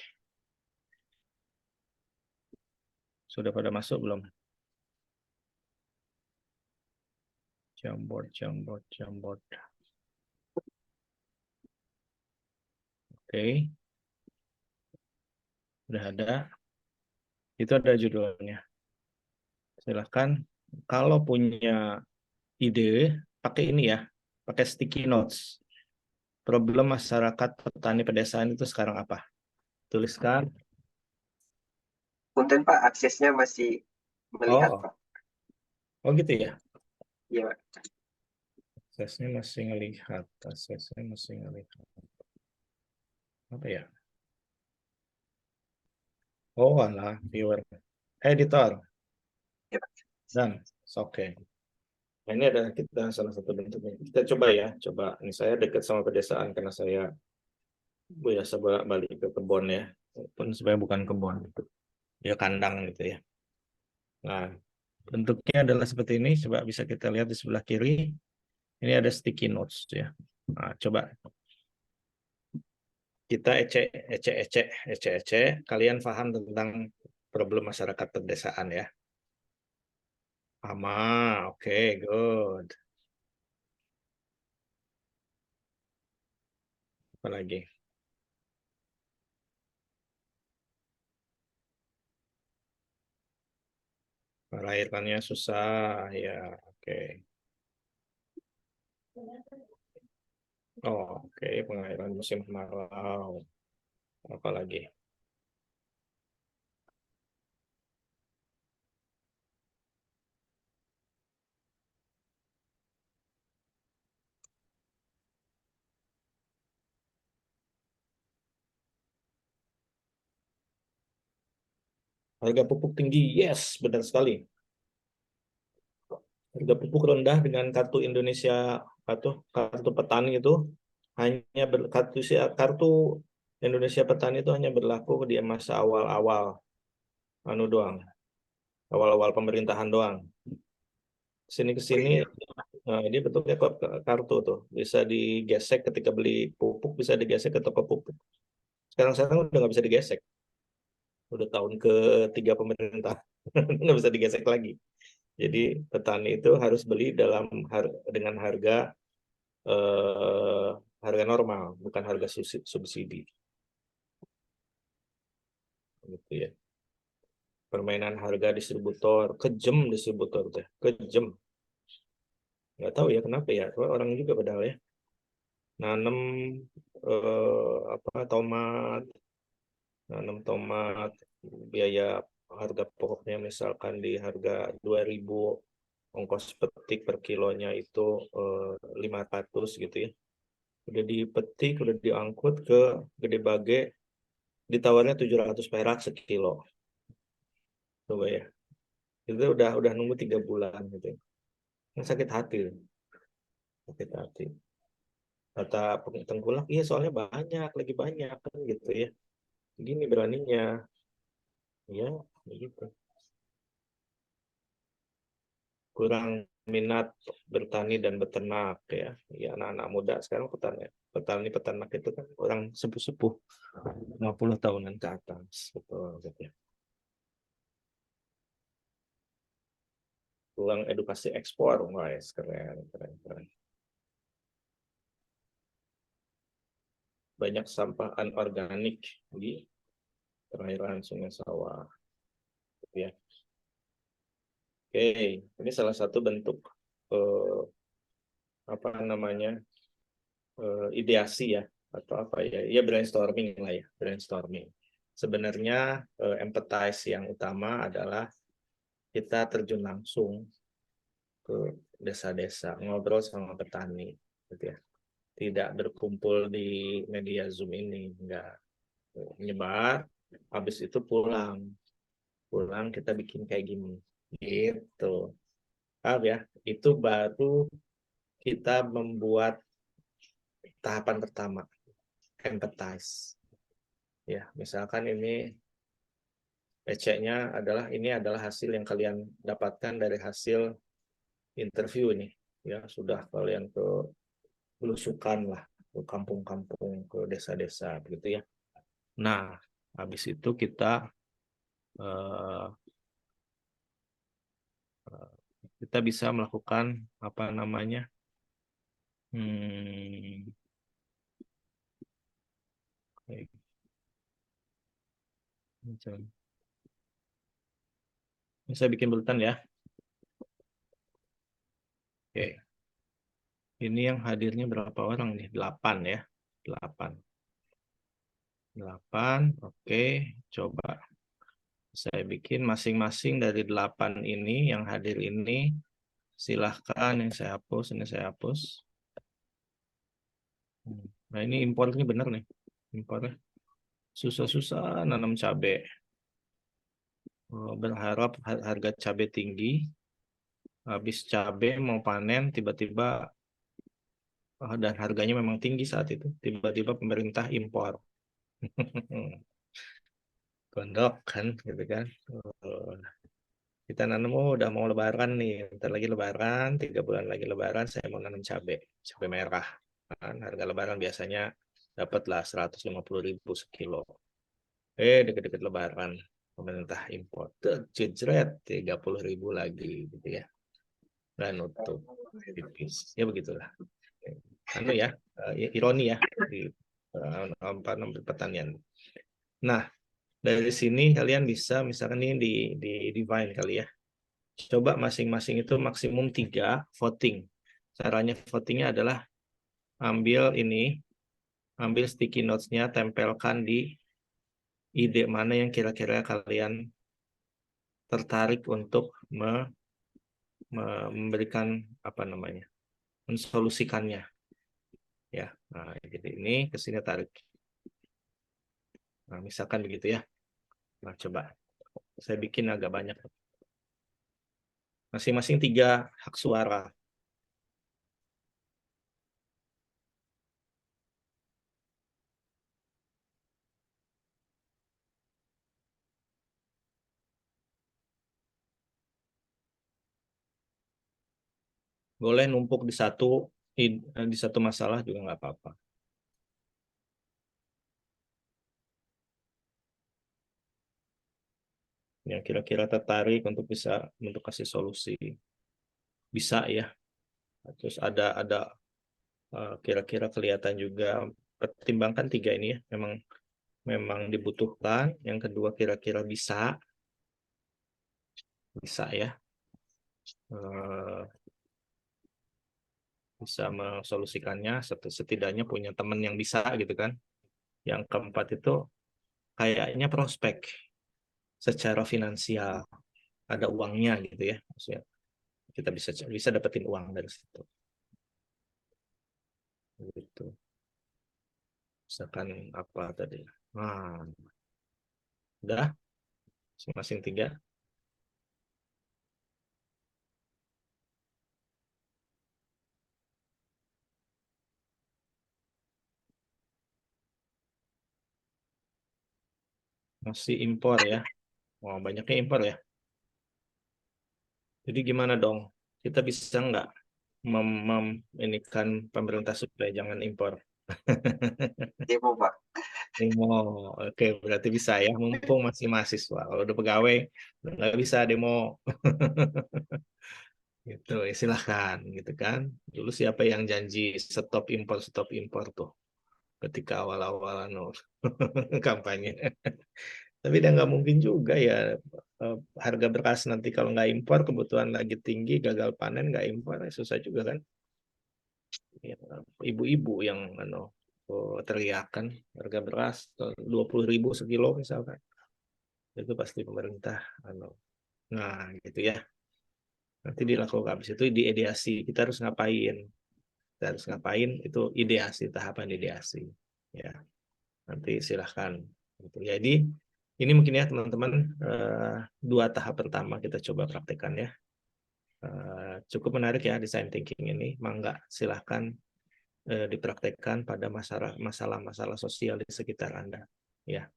Sudah pada masuk belum? Jamboard. Oke. Udah ada. Itu ada judulnya. Silahkan. Kalau punya ide, pakai ini ya. Pakai sticky notes. Problem masyarakat petani pedesaan itu sekarang apa? Tuliskan. Punten Pak, aksesnya masih melihat Oh, Pak. oh gitu ya. Iya Pak. Aksesnya masih ngelihat. Apa ya? Oh, alah, viewer. Editor. Iya Pak. Dan, oke. Nah, ini ada kita salah satu bentuknya. Kita coba ya, coba. Ini saya dekat sama pedesaan karena saya biasa balik ke kebun ya. Walaupun sebenarnya bukan kebun, ya kandang gitu ya. Nah, bentuknya adalah seperti ini. Coba bisa kita lihat di sebelah kiri. Ini ada sticky notes ya. Nah, coba kita ecek. Kalian paham tentang problem masyarakat pedesaan ya? Oke, good. Apa lagi? Melahirkannya susah, ya. Oke. Oh, oke, pengairan musim kemarau. Apa lagi? Harga pupuk tinggi, yes, benar sekali. Harga pupuk rendah dengan kartu Indonesia atau kartu petani itu hanya kartu Indonesia petani itu hanya berlaku di masa awal-awal doang, awal-awal pemerintahan doang. Sini ke sini, nah, ini bentuknya kartu tuh bisa digesek ketika beli pupuk, bisa digesek ke toko pupuk. Sekarang udah nggak bisa digesek, udah tahun ke-3 pemerintah nggak bisa digesek lagi. Jadi petani itu harus beli dengan eh, harga normal, bukan harga subsidi. Gitu ya. Permainan harga distributor, kejem distributor teh, kejem. Nggak tahu ya kenapa ya, orang juga padahal ya. Nanam tomat, biaya harga pokoknya misalkan di harga 2.000, ongkos petik per kilonya itu 500 gitu ya. Udah dipetik, udah diangkut ke Gede Bage, ditawarnya 700 perak sekilo. Coba ya. Itu udah nunggu 3 bulan gitu. Kan sakit hati. Sakit hati. Kata tengkulak, iya soalnya lagi banyak kan gitu ya. Gini beraninya. Ya, begitu. Kurang minat bertani dan beternak ya. Ya anak-anak muda sekarang petani peternak itu kan orang sepuh-sepuh 50 tahunan ke atas. Betul gitu ya. Kurang edukasi ekspor, guys, keren. Banyak sampah anorganik di perairan sungai sawah. Ya. Oke, ini salah satu bentuk eh, apa namanya ideasi ya atau apa ya? Ya brainstorming lah ya, brainstorming. Sebenarnya empathize yang utama adalah kita terjun langsung ke desa-desa, ngobrol sama petani, gitu ya. Tidak berkumpul di media Zoom ini, enggak menyebar, habis itu pulang kita bikin kayak gini, gitu. Paham ya? Itu baru kita membuat tahapan pertama, empathize. Ya, misalkan ini EC-nya adalah ini adalah hasil yang kalian dapatkan dari hasil interview ini. Ya, sudah kalian ke belusukan lah, ke kampung-kampung, ke desa-desa begitu ya. Nah, habis itu eh, kita bisa melakukan apa namanya? Oke. Saya bikin bulletin ya. Oke. Ini yang hadirnya berapa orang nih? 8 ya. 8. Oke. Coba saya bikin masing-masing dari 8 ini yang hadir ini. Silahkan yang saya hapus, ini saya hapus. Nah ini impornya benar nih. Impornya. Susah-susah nanam cabai. Berharap harga cabai tinggi. Habis cabai mau panen tiba-tiba dan harganya memang tinggi saat itu. Tiba-tiba pemerintah impor. Gondok kan gitu kan. Kita nanam udah mau lebaran nih. Bentar lagi lebaran, 3 bulan lagi lebaran saya mau nanam cabai merah. Kan harga lebaran biasanya dapatlah 150.000 sekilo. Deket-deket lebaran pemerintah impor. Jejret 30.000 lagi gitu ya. Dan nutup tipis. Ya begitulah. Anu ya, ironi ya di pertanian. Nah, dari sini kalian bisa misalkan ini di divine kali ya. Coba masing-masing itu maksimum 3 voting. Caranya votingnya adalah ambil sticky notes-nya, tempelkan di ide mana yang kira-kira kalian tertarik untuk memberikan apa namanya, mensolusikannya. Ya, nah, jadi ini ke sini tarik. Nah, misalkan begitu ya. Nah, coba saya bikin agak banyak. Masing-masing 3 hak suara. Boleh numpuk di satu masalah juga nggak apa-apa. Yang kira-kira tertarik untuk kasih solusi. Bisa ya. Terus ada kira-kira kelihatan juga, pertimbangkan 3 ini ya. Memang dibutuhkan. Yang kedua kira-kira bisa ya. Bisa mensolusikannya, setidaknya punya teman yang bisa gitu kan. Yang keempat itu kayaknya prospek secara finansial, ada uangnya gitu ya. Maksudnya kita bisa dapetin uang dari situ. Gitu. Misalkan apa tadi? Nah, udah masing-masing 3. Masih impor ya. Wah, banyaknya impor ya. Jadi gimana dong? Kita bisa nggak inikan pemerintah supaya jangan impor? Demo, Pak. Demo, oke berarti bisa ya. Mumpung masih mahasiswa. Kalau udah pegawai, nggak bisa demo. Gitu, ya silahkan gitu kan. Dulu siapa yang janji stop impor tuh ketika awal-awal kampanye. Tapi udah nggak mungkin juga ya, harga beras nanti kalau nggak impor, kebutuhan lagi tinggi, gagal panen nggak impor, susah juga kan. Ya, ibu-ibu yang teriakan harga beras 20.000 sekilo misalkan, itu pasti pemerintah nah gitu ya. Nanti dilakukan habis itu diideasi, kita harus ngapain, itu ideasi, tahapan ideasi ya. Nanti silahkan gitu. Jadi ini mungkin ya teman-teman, 2 tahap pertama kita coba praktekkan ya. Cukup menarik ya design thinking ini. Mangga silahkan dipraktekkan pada masalah-masalah sosial di sekitar Anda ya.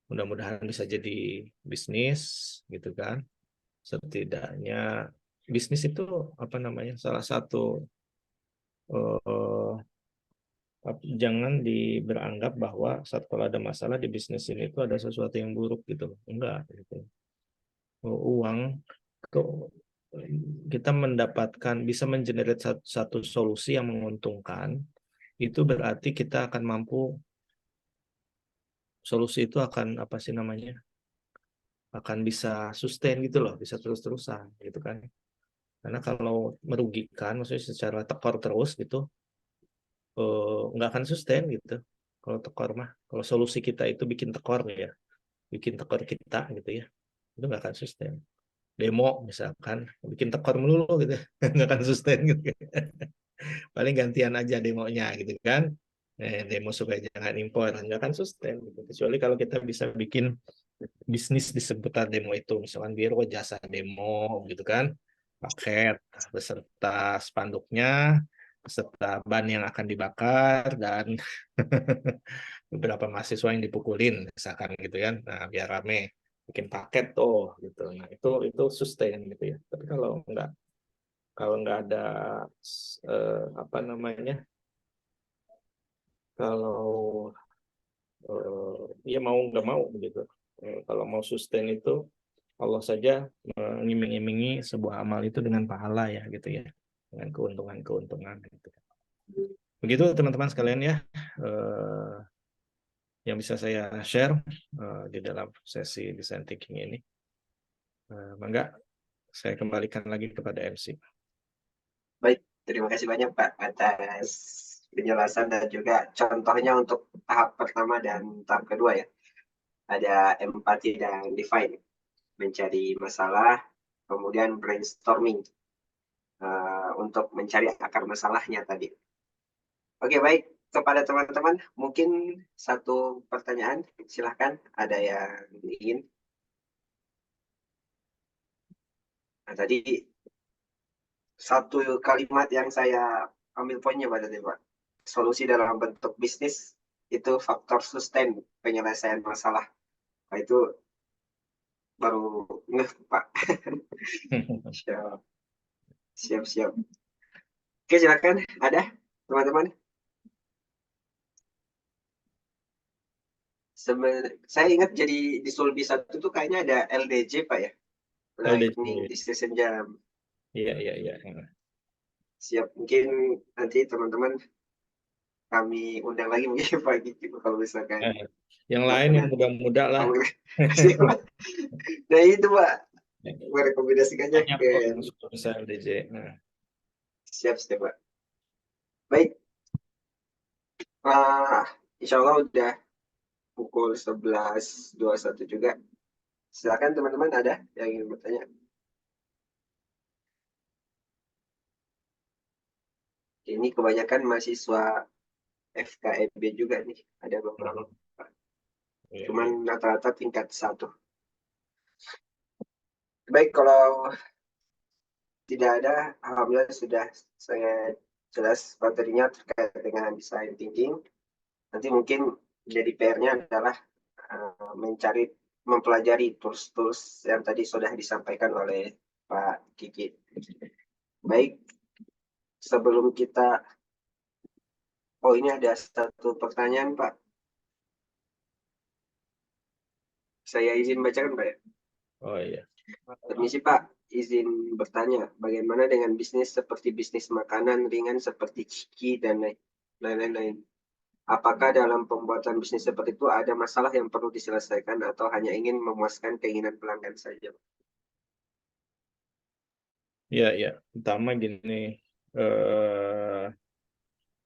mudah-mudahan bisa jadi bisnis gitu kan. Setidaknya bisnis itu apa namanya, salah satu eh, jangan beranggap bahwa saat kalau ada masalah di bisnis ini itu ada sesuatu yang buruk gitu. Enggak gitu. Uang kita mendapatkan bisa mengenerate satu solusi yang menguntungkan, itu berarti kita akan mampu, solusi itu akan apa sih namanya, akan bisa sustain gitu loh, bisa terus-terusan gitu kan. Karena kalau merugikan, maksudnya secara tekor terus gitu, nggak akan sustain gitu. Kalau tekor mah, kalau solusi kita itu bikin tekor ya, bikin tekor kita gitu ya, itu nggak akan sustain. Demo misalkan, bikin tekor melulu gitu, nggak akan sustain gitu. Paling gantian aja demonya gitu kan. Demo supaya jangan impor, nggak akan sustain gitu. Kecuali kalau kita bisa bikin bisnis di seputar demo itu, misalkan biro jasa demo gitu kan, paket beserta spanduknya, beserta ban yang akan dibakar dan beberapa mahasiswa yang dipukulin misalkan gitu kan. Nah, biar rame bikin paket tuh gitu. Nah, itu sustain gitu ya. Tapi kalau nggak ada apa namanya, kalau ya mau nggak mau begitu. Kalau mau sustain itu Allah saja mengiming-imingi sebuah amal itu dengan pahala ya gitu ya, dengan keuntungan-keuntungan gitu. Begitu teman-teman sekalian ya, eh, yang bisa saya share di dalam sesi design thinking ini. Mangga saya kembalikan lagi kepada MC. Baik, terima kasih banyak Pak atas penjelasan dan juga contohnya untuk tahap pertama dan tahap kedua ya. Ada empati dan define, mencari masalah, kemudian brainstorming untuk mencari akar masalahnya tadi. Oke, baik. Kepada teman-teman, mungkin satu pertanyaan, silahkan ada yang ingin. Nah, tadi satu kalimat yang saya ambil poinnya pada Pak. Solusi dalam bentuk bisnis itu faktor sustain penyelesaian masalah. Nah, itu baru ngeh Pak. Siap, siap, siap. Oke, silakan. Ada teman-teman? Saya ingat jadi di Sulbi 1 tuh kayaknya ada LDJ Pak ya. Lightning LDC. Decision Jam. Iya, iya, iya. Siap. Mungkin nanti teman-teman kami undang lagi mungkin Pak gitu kalau misalkan Yang lain yang muda-muda lah. Siap. Nah itu Pak, merekomendasikannya Banyak ke kok yang suka bisa LDJ. Nah. siap Pak. Baik, insya Allah udah pukul 11.21 juga. Silakan teman-teman ada yang ingin bertanya. Ini kebanyakan mahasiswa FKEB juga nih, ada beberapa. Iya, Cuman iya. rata-rata tingkat 1. Baik, kalau tidak ada, alhamdulillah sudah saya jelas materinya terkait dengan design thinking. Nanti mungkin jadi PR-nya adalah mempelajari tools-tools yang tadi sudah disampaikan oleh Pak Kiki. Baik, sebelum kita, ini ada satu pertanyaan Pak. Saya izin bacakan Pak ya. Oh iya. Permisi Pak, izin bertanya, bagaimana dengan bisnis seperti bisnis makanan ringan seperti ciki dan lain-lain? Apakah dalam pembuatan bisnis seperti itu ada masalah yang perlu diselesaikan atau hanya ingin memuaskan keinginan pelanggan saja? Iya, iya. Pertama gini,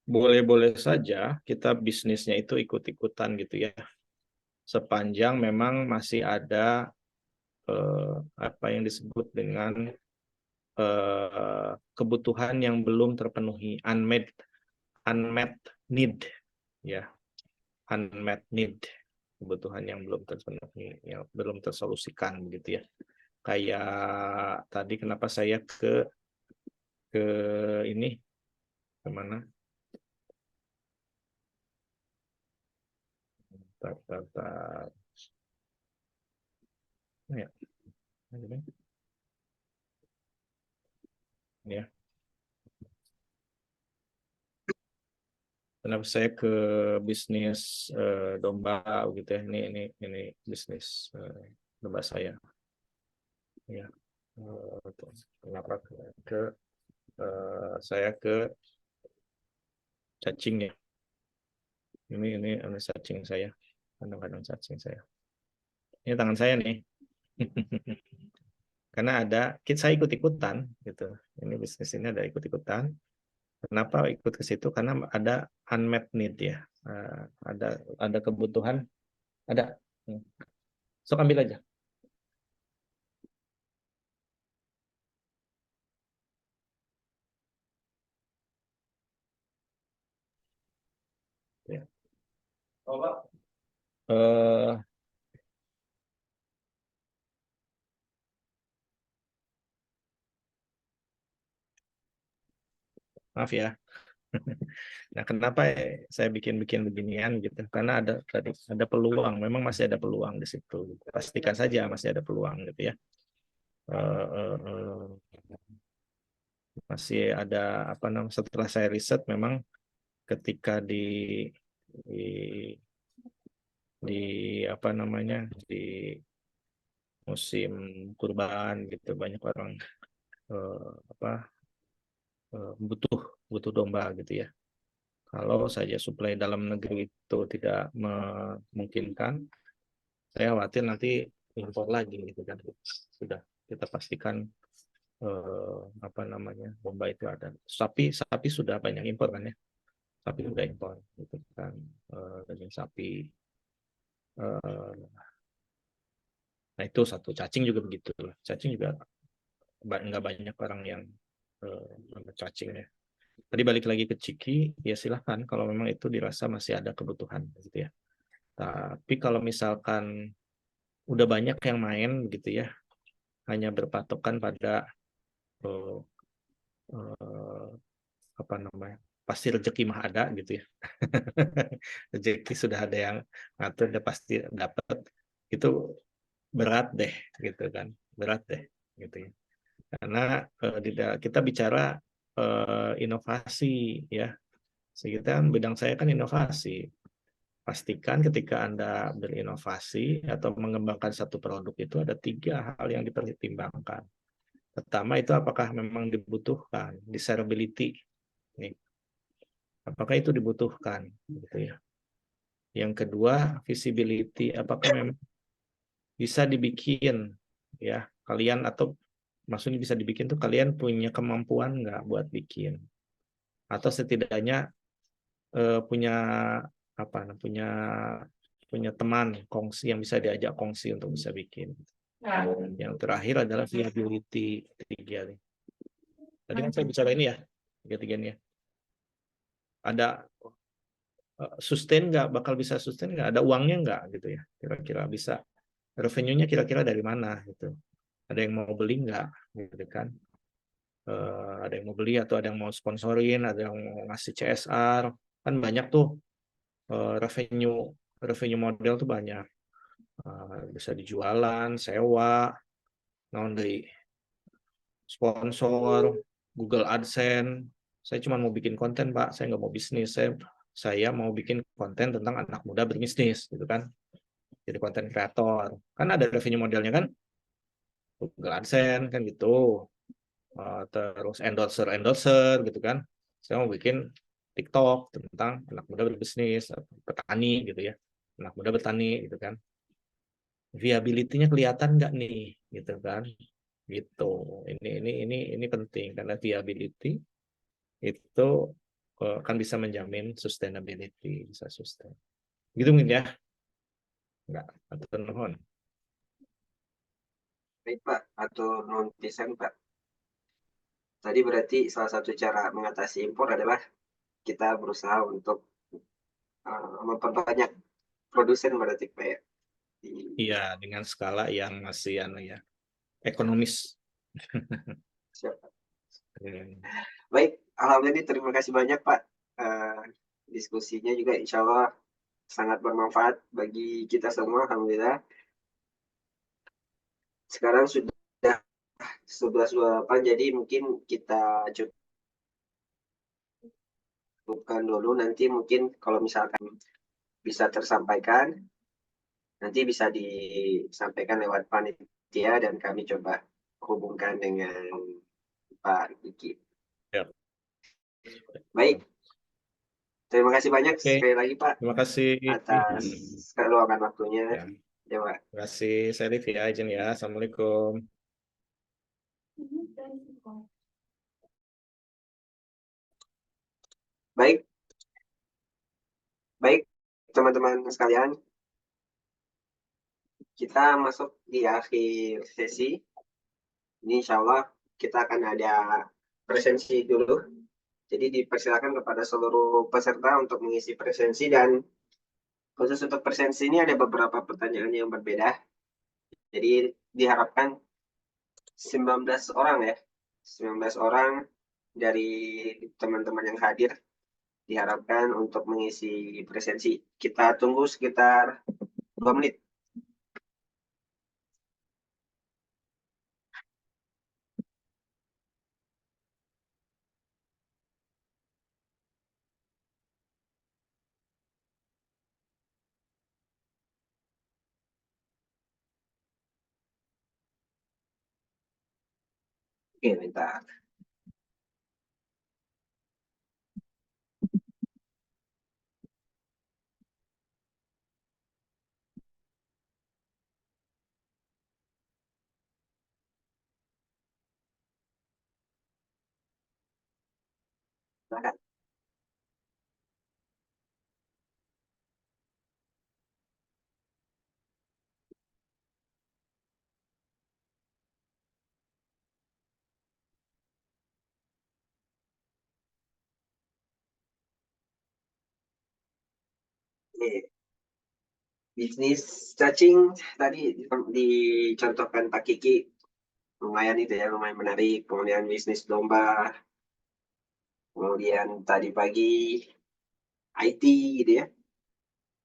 boleh-boleh saja kita bisnisnya itu ikut-ikutan gitu ya. Sepanjang memang masih ada apa yang disebut dengan kebutuhan yang belum terpenuhi, unmet need, ya, unmet need, kebutuhan yang belum terpenuhi, yang belum tersolusikan gitu ya. Kayak tadi kenapa saya ke ini kemana? Tar, tar, tar. Ya. Ya. Kenapa saya ke bisnis domba gitu ya? Ini bisnis domba saya. Ya. Kenapa saya ke cacing ya? Ini cacing saya. Kadang-kadang cacing saya. Ini tangan saya nih. Karena saya ikut-ikutan gitu. Ini bisnis ini ada ikut-ikutan. Kenapa ikut ke situ? Karena ada unmet need ya. Ada kebutuhan, ada. Sok ambil aja. Ya. Eh, maaf ya. Nah, kenapa saya bikin beginian gitu? Karena ada peluang, memang masih ada peluang di situ. Pastikan saja masih ada peluang gitu ya. Masih ada apa namanya? Setelah saya riset, memang ketika di, di apa namanya di musim kurban gitu banyak orang apa butuh domba gitu ya. Kalau saja suplai dalam negeri itu tidak memungkinkan, saya khawatir nanti impor lagi gitu kan. Sudah kita pastikan apa namanya domba itu ada. Sapi sudah banyak impor kan ya. Sapi sudah impor gitu kan. Daging sapi. Nah itu satu. Cacing juga begitu. Cacing juga nggak banyak orang yang cacing ya. Tadi balik lagi ke Ciki, ya silahkan kalau memang itu dirasa masih ada kebutuhan gitu ya. Tapi kalau misalkan udah banyak yang main gitu ya, hanya berpatokan pada uh, uh, apa namanya, pasti rezeki mah ada gitu ya. Rezeki sudah ada yang ngatur, udah pasti dapat. Itu berat deh gitu kan, berat deh gitu ya. Karena kita bicara inovasi ya. Sekitar bidang saya kan inovasi. Pastikan ketika Anda berinovasi atau mengembangkan satu produk itu ada 3 hal yang dipertimbangkan. Pertama itu apakah memang dibutuhkan, desirability. Nih, apakah itu dibutuhkan, gitu ya. Yang kedua, visibility, apakah memang bisa dibikin, ya kalian atau maksudnya bisa dibikin tuh kalian punya kemampuan nggak buat bikin, atau setidaknya punya apa, punya teman kongsi yang bisa diajak kongsi untuk bisa bikin. Yang terakhir adalah viability tiga nih. Tadi kan saya bicara ini ya, tiga-tiganya. Ada sustain nggak, bakal bisa sustain nggak, ada uangnya nggak gitu ya, kira-kira bisa, revenue-nya kira-kira dari mana gitu, ada yang mau beli nggak gitu kan, ada yang mau beli atau ada yang mau sponsorin, ada yang mau ngasih CSR, kan banyak tuh revenue model tuh banyak, bisa dijualan, sewa, non dari sponsor, Google AdSense. Saya cuma mau bikin konten, Pak. Saya nggak mau bisnis. Saya mau bikin konten tentang anak muda berbisnis, gitu kan. Jadi konten kreator. Kan ada revenue modelnya kan. Google AdSense kan gitu. Terus endorser gitu kan. Saya mau bikin TikTok tentang anak muda berbisnis, petani gitu ya. Anak muda bertani gitu kan. Viability-nya kelihatan nggak nih, gitu kan. Gitu. Ini penting karena viability itu kan bisa menjamin sustainability, bisa sustain. Gitu mungkin ya? Enggak, atau nuhun. Baik Pak, atau non desain Pak. Tadi berarti salah satu cara mengatasi impor adalah kita berusaha untuk memperbanyak produsen berarti Pak ya. Iya, dengan skala yang masih ya, ekonomis. Siapa? Baik, alhamdulillah terima kasih banyak Pak. Diskusinya juga insya Allah sangat bermanfaat bagi kita semua, alhamdulillah. Sekarang sudah 11.28, jadi mungkin kita cukupkan dulu. Nanti mungkin kalau misalkan bisa tersampaikan, nanti bisa disampaikan lewat panitia dan kami coba hubungkan dengan Pak Diki. Ya. Baik. Terima kasih banyak Oke. sekali lagi Pak Terima kasih. atas keluangan waktunya. Ya. Ya Pak. Terima kasih, saya Liv ya, izin ya. Assalamualaikum. Baik. Baik, teman-teman sekalian. Kita masuk di akhir sesi. Ini insya Allah kita akan ada presensi dulu. Jadi dipersilakan kepada seluruh peserta untuk mengisi presensi, dan khusus untuk presensi ini ada beberapa pertanyaan yang berbeda. Jadi diharapkan 19 orang ya. 19 orang dari teman-teman yang hadir diharapkan untuk mengisi presensi. Kita tunggu sekitar 2 menit. Oke, bentar. Silakan. Oke. Bisnis cacing tadi dicontohkan Pak Kiki, lumayan itu ya, lumayan menarik. Kemudian bisnis domba, kemudian tadi pagi IT gitu ya,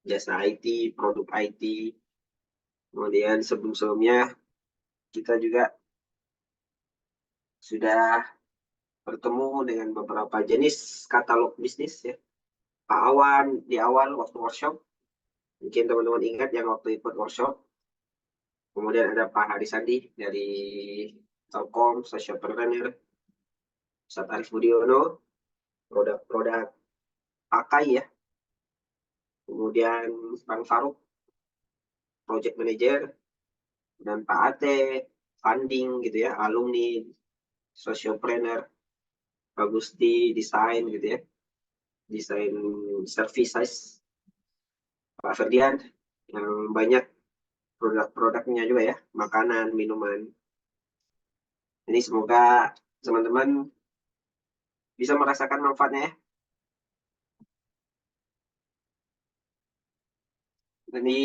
jasa IT, produk IT. Kemudian sebelum-sebelumnya kita juga sudah bertemu dengan beberapa jenis katalog bisnis ya. Pak Awan di awal waktu workshop, mungkin teman-teman ingat yang waktu ikut workshop. Kemudian ada Pak Hari Sandi dari Telkom, Socialpreneur, Ustadz Arif Budiono, produk-produk pakai ya. Kemudian Bang Faruk, project manager, dan Pak Ate, funding gitu ya, alumni, socialpreneur, Pak Gusti, desain gitu ya, desain services, Pak Ferdian, yang banyak produk-produknya juga ya, makanan, minuman. Ini semoga teman-teman bisa merasakan manfaatnya ya. Di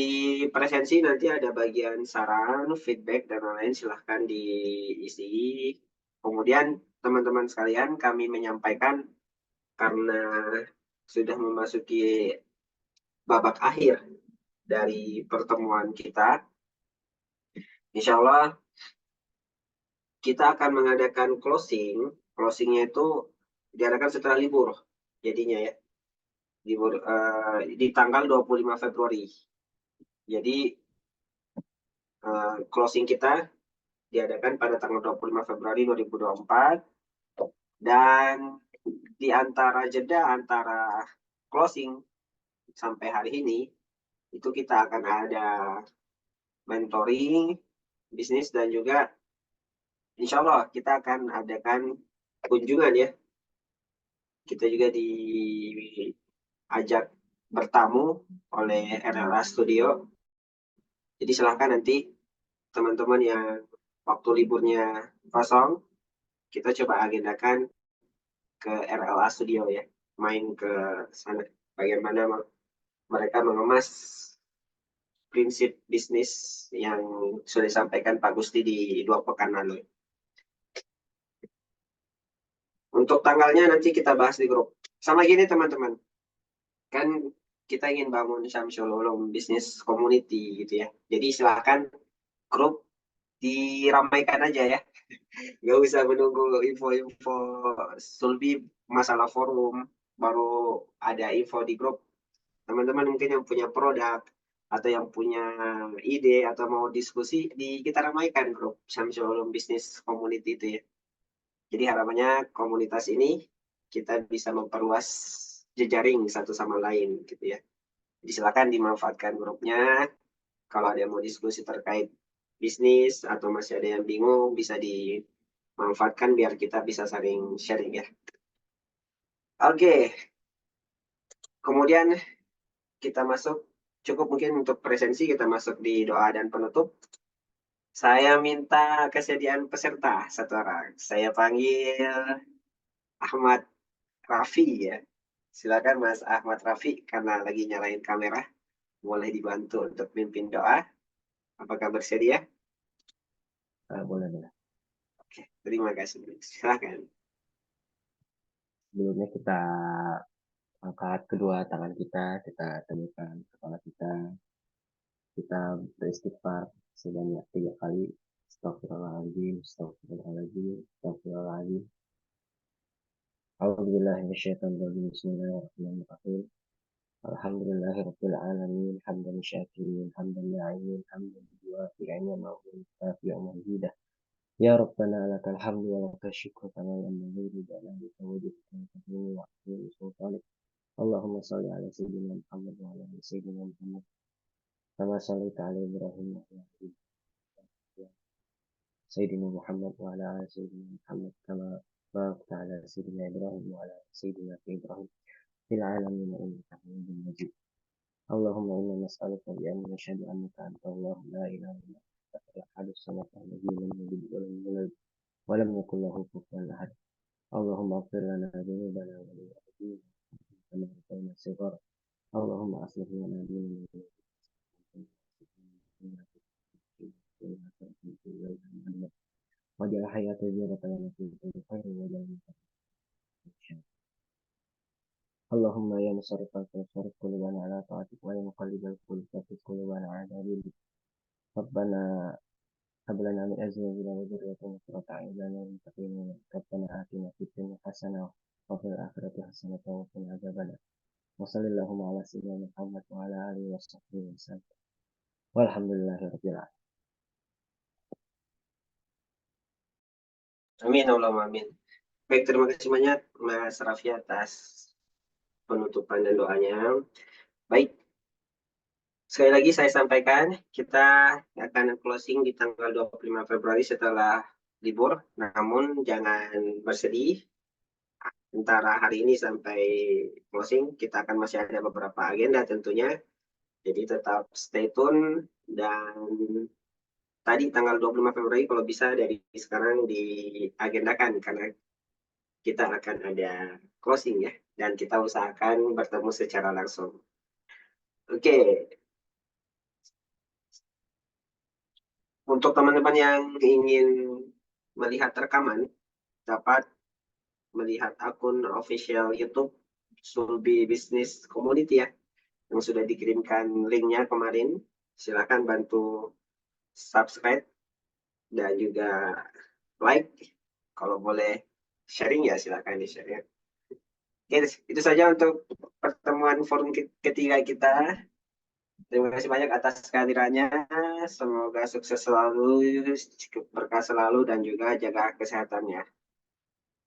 presensi nanti ada bagian saran, feedback, dan lain-lain, silahkan diisi. Kemudian teman-teman sekalian, kami menyampaikan karena sudah memasuki babak akhir dari pertemuan kita, insya Allah kita akan mengadakan closing. Closingnya itu diadakan setelah libur, jadinya ya, libur di tanggal 25 Februari. Jadi closing kita diadakan pada tanggal 25 Februari 2024, dan di antara jeda antara closing sampai hari ini itu kita akan ada mentoring bisnis, dan juga insya Allah kita akan adakan kunjungan ya. Kita juga diajak bertamu oleh RLA Studio. Jadi silahkan nanti teman-teman yang waktu liburnya kosong, kita coba agendakan ke RLA Studio ya, main ke sana. Bagaimana mereka mengemas prinsip bisnis yang sudah disampaikan Pak Gusti di 2 pekan lalu. Untuk tanggalnya nanti kita bahas di grup. Sama gini teman-teman, kan kita ingin bangun Syamsul Ulum Business Community gitu ya. Jadi silahkan grup diramaikan aja ya. Nggak usah menunggu info-info Sulbi masalah forum, baru ada info di grup. Teman-teman mungkin yang punya produk atau yang punya ide atau mau diskusi, kita ramaikan grup Syamsul Business Community itu ya. Jadi harapannya komunitas ini kita bisa memperluas jejaring satu sama lain gitu ya. Jadi silakan dimanfaatkan grupnya. Kalau ada yang mau diskusi terkait bisnis atau masih ada yang bingung, bisa dimanfaatkan biar kita bisa saling sharing ya. Oke, kemudian kita masuk, cukup mungkin untuk presensi, kita masuk di doa dan penutup. Saya minta kesediaan peserta satu orang. Saya panggil Ahmad Raffi ya. Silakan Mas Ahmad Raffi, karena lagi nyalain kamera. Boleh dibantu untuk pimpin doa. Apakah bersedia? Boleh. Oke, terima kasih. Silakan. Sebelumnya kita angkat kedua tangan kita temukan kepala kita beristighfar sebanyak 3 kali. Astagfirullahaladzim, astagfirullahaladzim, astagfirullahaladzim. A'udzubillahi minasyaitonirrajim. Bismillahirrahmanirrahim. Alhamdulillahirabbil alamin, hamdan syakirin, hamdan na'imin, hamdan yuwafi'u ni'amahu wa yukafi'u mazidah. Ya Rabbana lakal hamdu wa lakal syukru kama yanbaghi li jalalika wajhika wa karimika wa 'azimi sultanik. Allahumma shalli ala sayyidina Muhammad wa ala ali sayyidina Muhammad kama shallaita ala Ibrahim wa ala ali sayyidina Muhammad wa ala ali sayyidina Muhammad kama barakta ala sayyidina Ibrahim wa ala ali sayyidina Ibrahim fil alamin innaka Hamidum Majid. Allahumma inna nas'aluka bi anna nashhadu annaka anta Allahu la ilaha illa anta al-ahadus samad alladhi lam yalid wa lam yulad wa lam yakul lahu kufuwan ahad. Allahumma ighfir lana dhunubana wa li walidayna kama rabbayana shighara. Allahumma aslih lana dinana waj'al hayata ziyadatan lana fi kulli khairin waj'al mauta Allahumma ya musarrifal qulub sarrif qulubana ala ta'atik wa ya muqallibal qulub tsabbit qulubana ala dinik. Rabbana hab lana min azwajina wa dhurriyyatina qurrata a'yun waj'alna lil muttaqina imama. Rabbana atina fid dunya hasanah wa fil akhirati hasanah wa qina adzabannar. Wa sallallahu ala sayyidina Muhammad wa ala alihi wa sahbihi wasallam. Walhamdulillahirabbil alamin. Amin, Allahumma amin. Baik, terima kasih banyak Mas Raffi atas penutupan dan doanya. Baik, sekali lagi saya sampaikan, kita akan closing di tanggal 25 Februari setelah libur. Namun jangan bersedih, antara hari ini sampai closing kita akan masih ada beberapa agenda tentunya. Jadi tetap stay tune, dan tadi tanggal 25 Februari kalau bisa dari sekarang diagendakan karena kita akan ada closing ya, dan kita usahakan bertemu secara langsung. Oke. Untuk teman-teman yang ingin melihat rekaman, dapat melihat akun official YouTube Sulbi Business Community ya, yang sudah dikirimkan linknya kemarin. Silakan bantu subscribe dan juga like. Kalau boleh sharing ya silakan di-share ya. Oke, itu saja untuk pertemuan forum ketiga kita. Terima kasih banyak atas kehadirannya. Semoga sukses selalu, berkah selalu, dan juga jaga kesehatannya.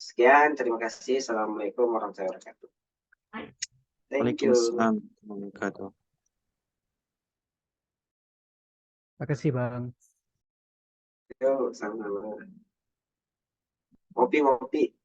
Sekian, terima kasih. Assalamualaikum warahmatullahi wabarakatuh. Thank you. Waalaikumsalam warahmatullahi wabarakatuh. Terima kasih Bang. Yuk, sama-sama. Ngopi.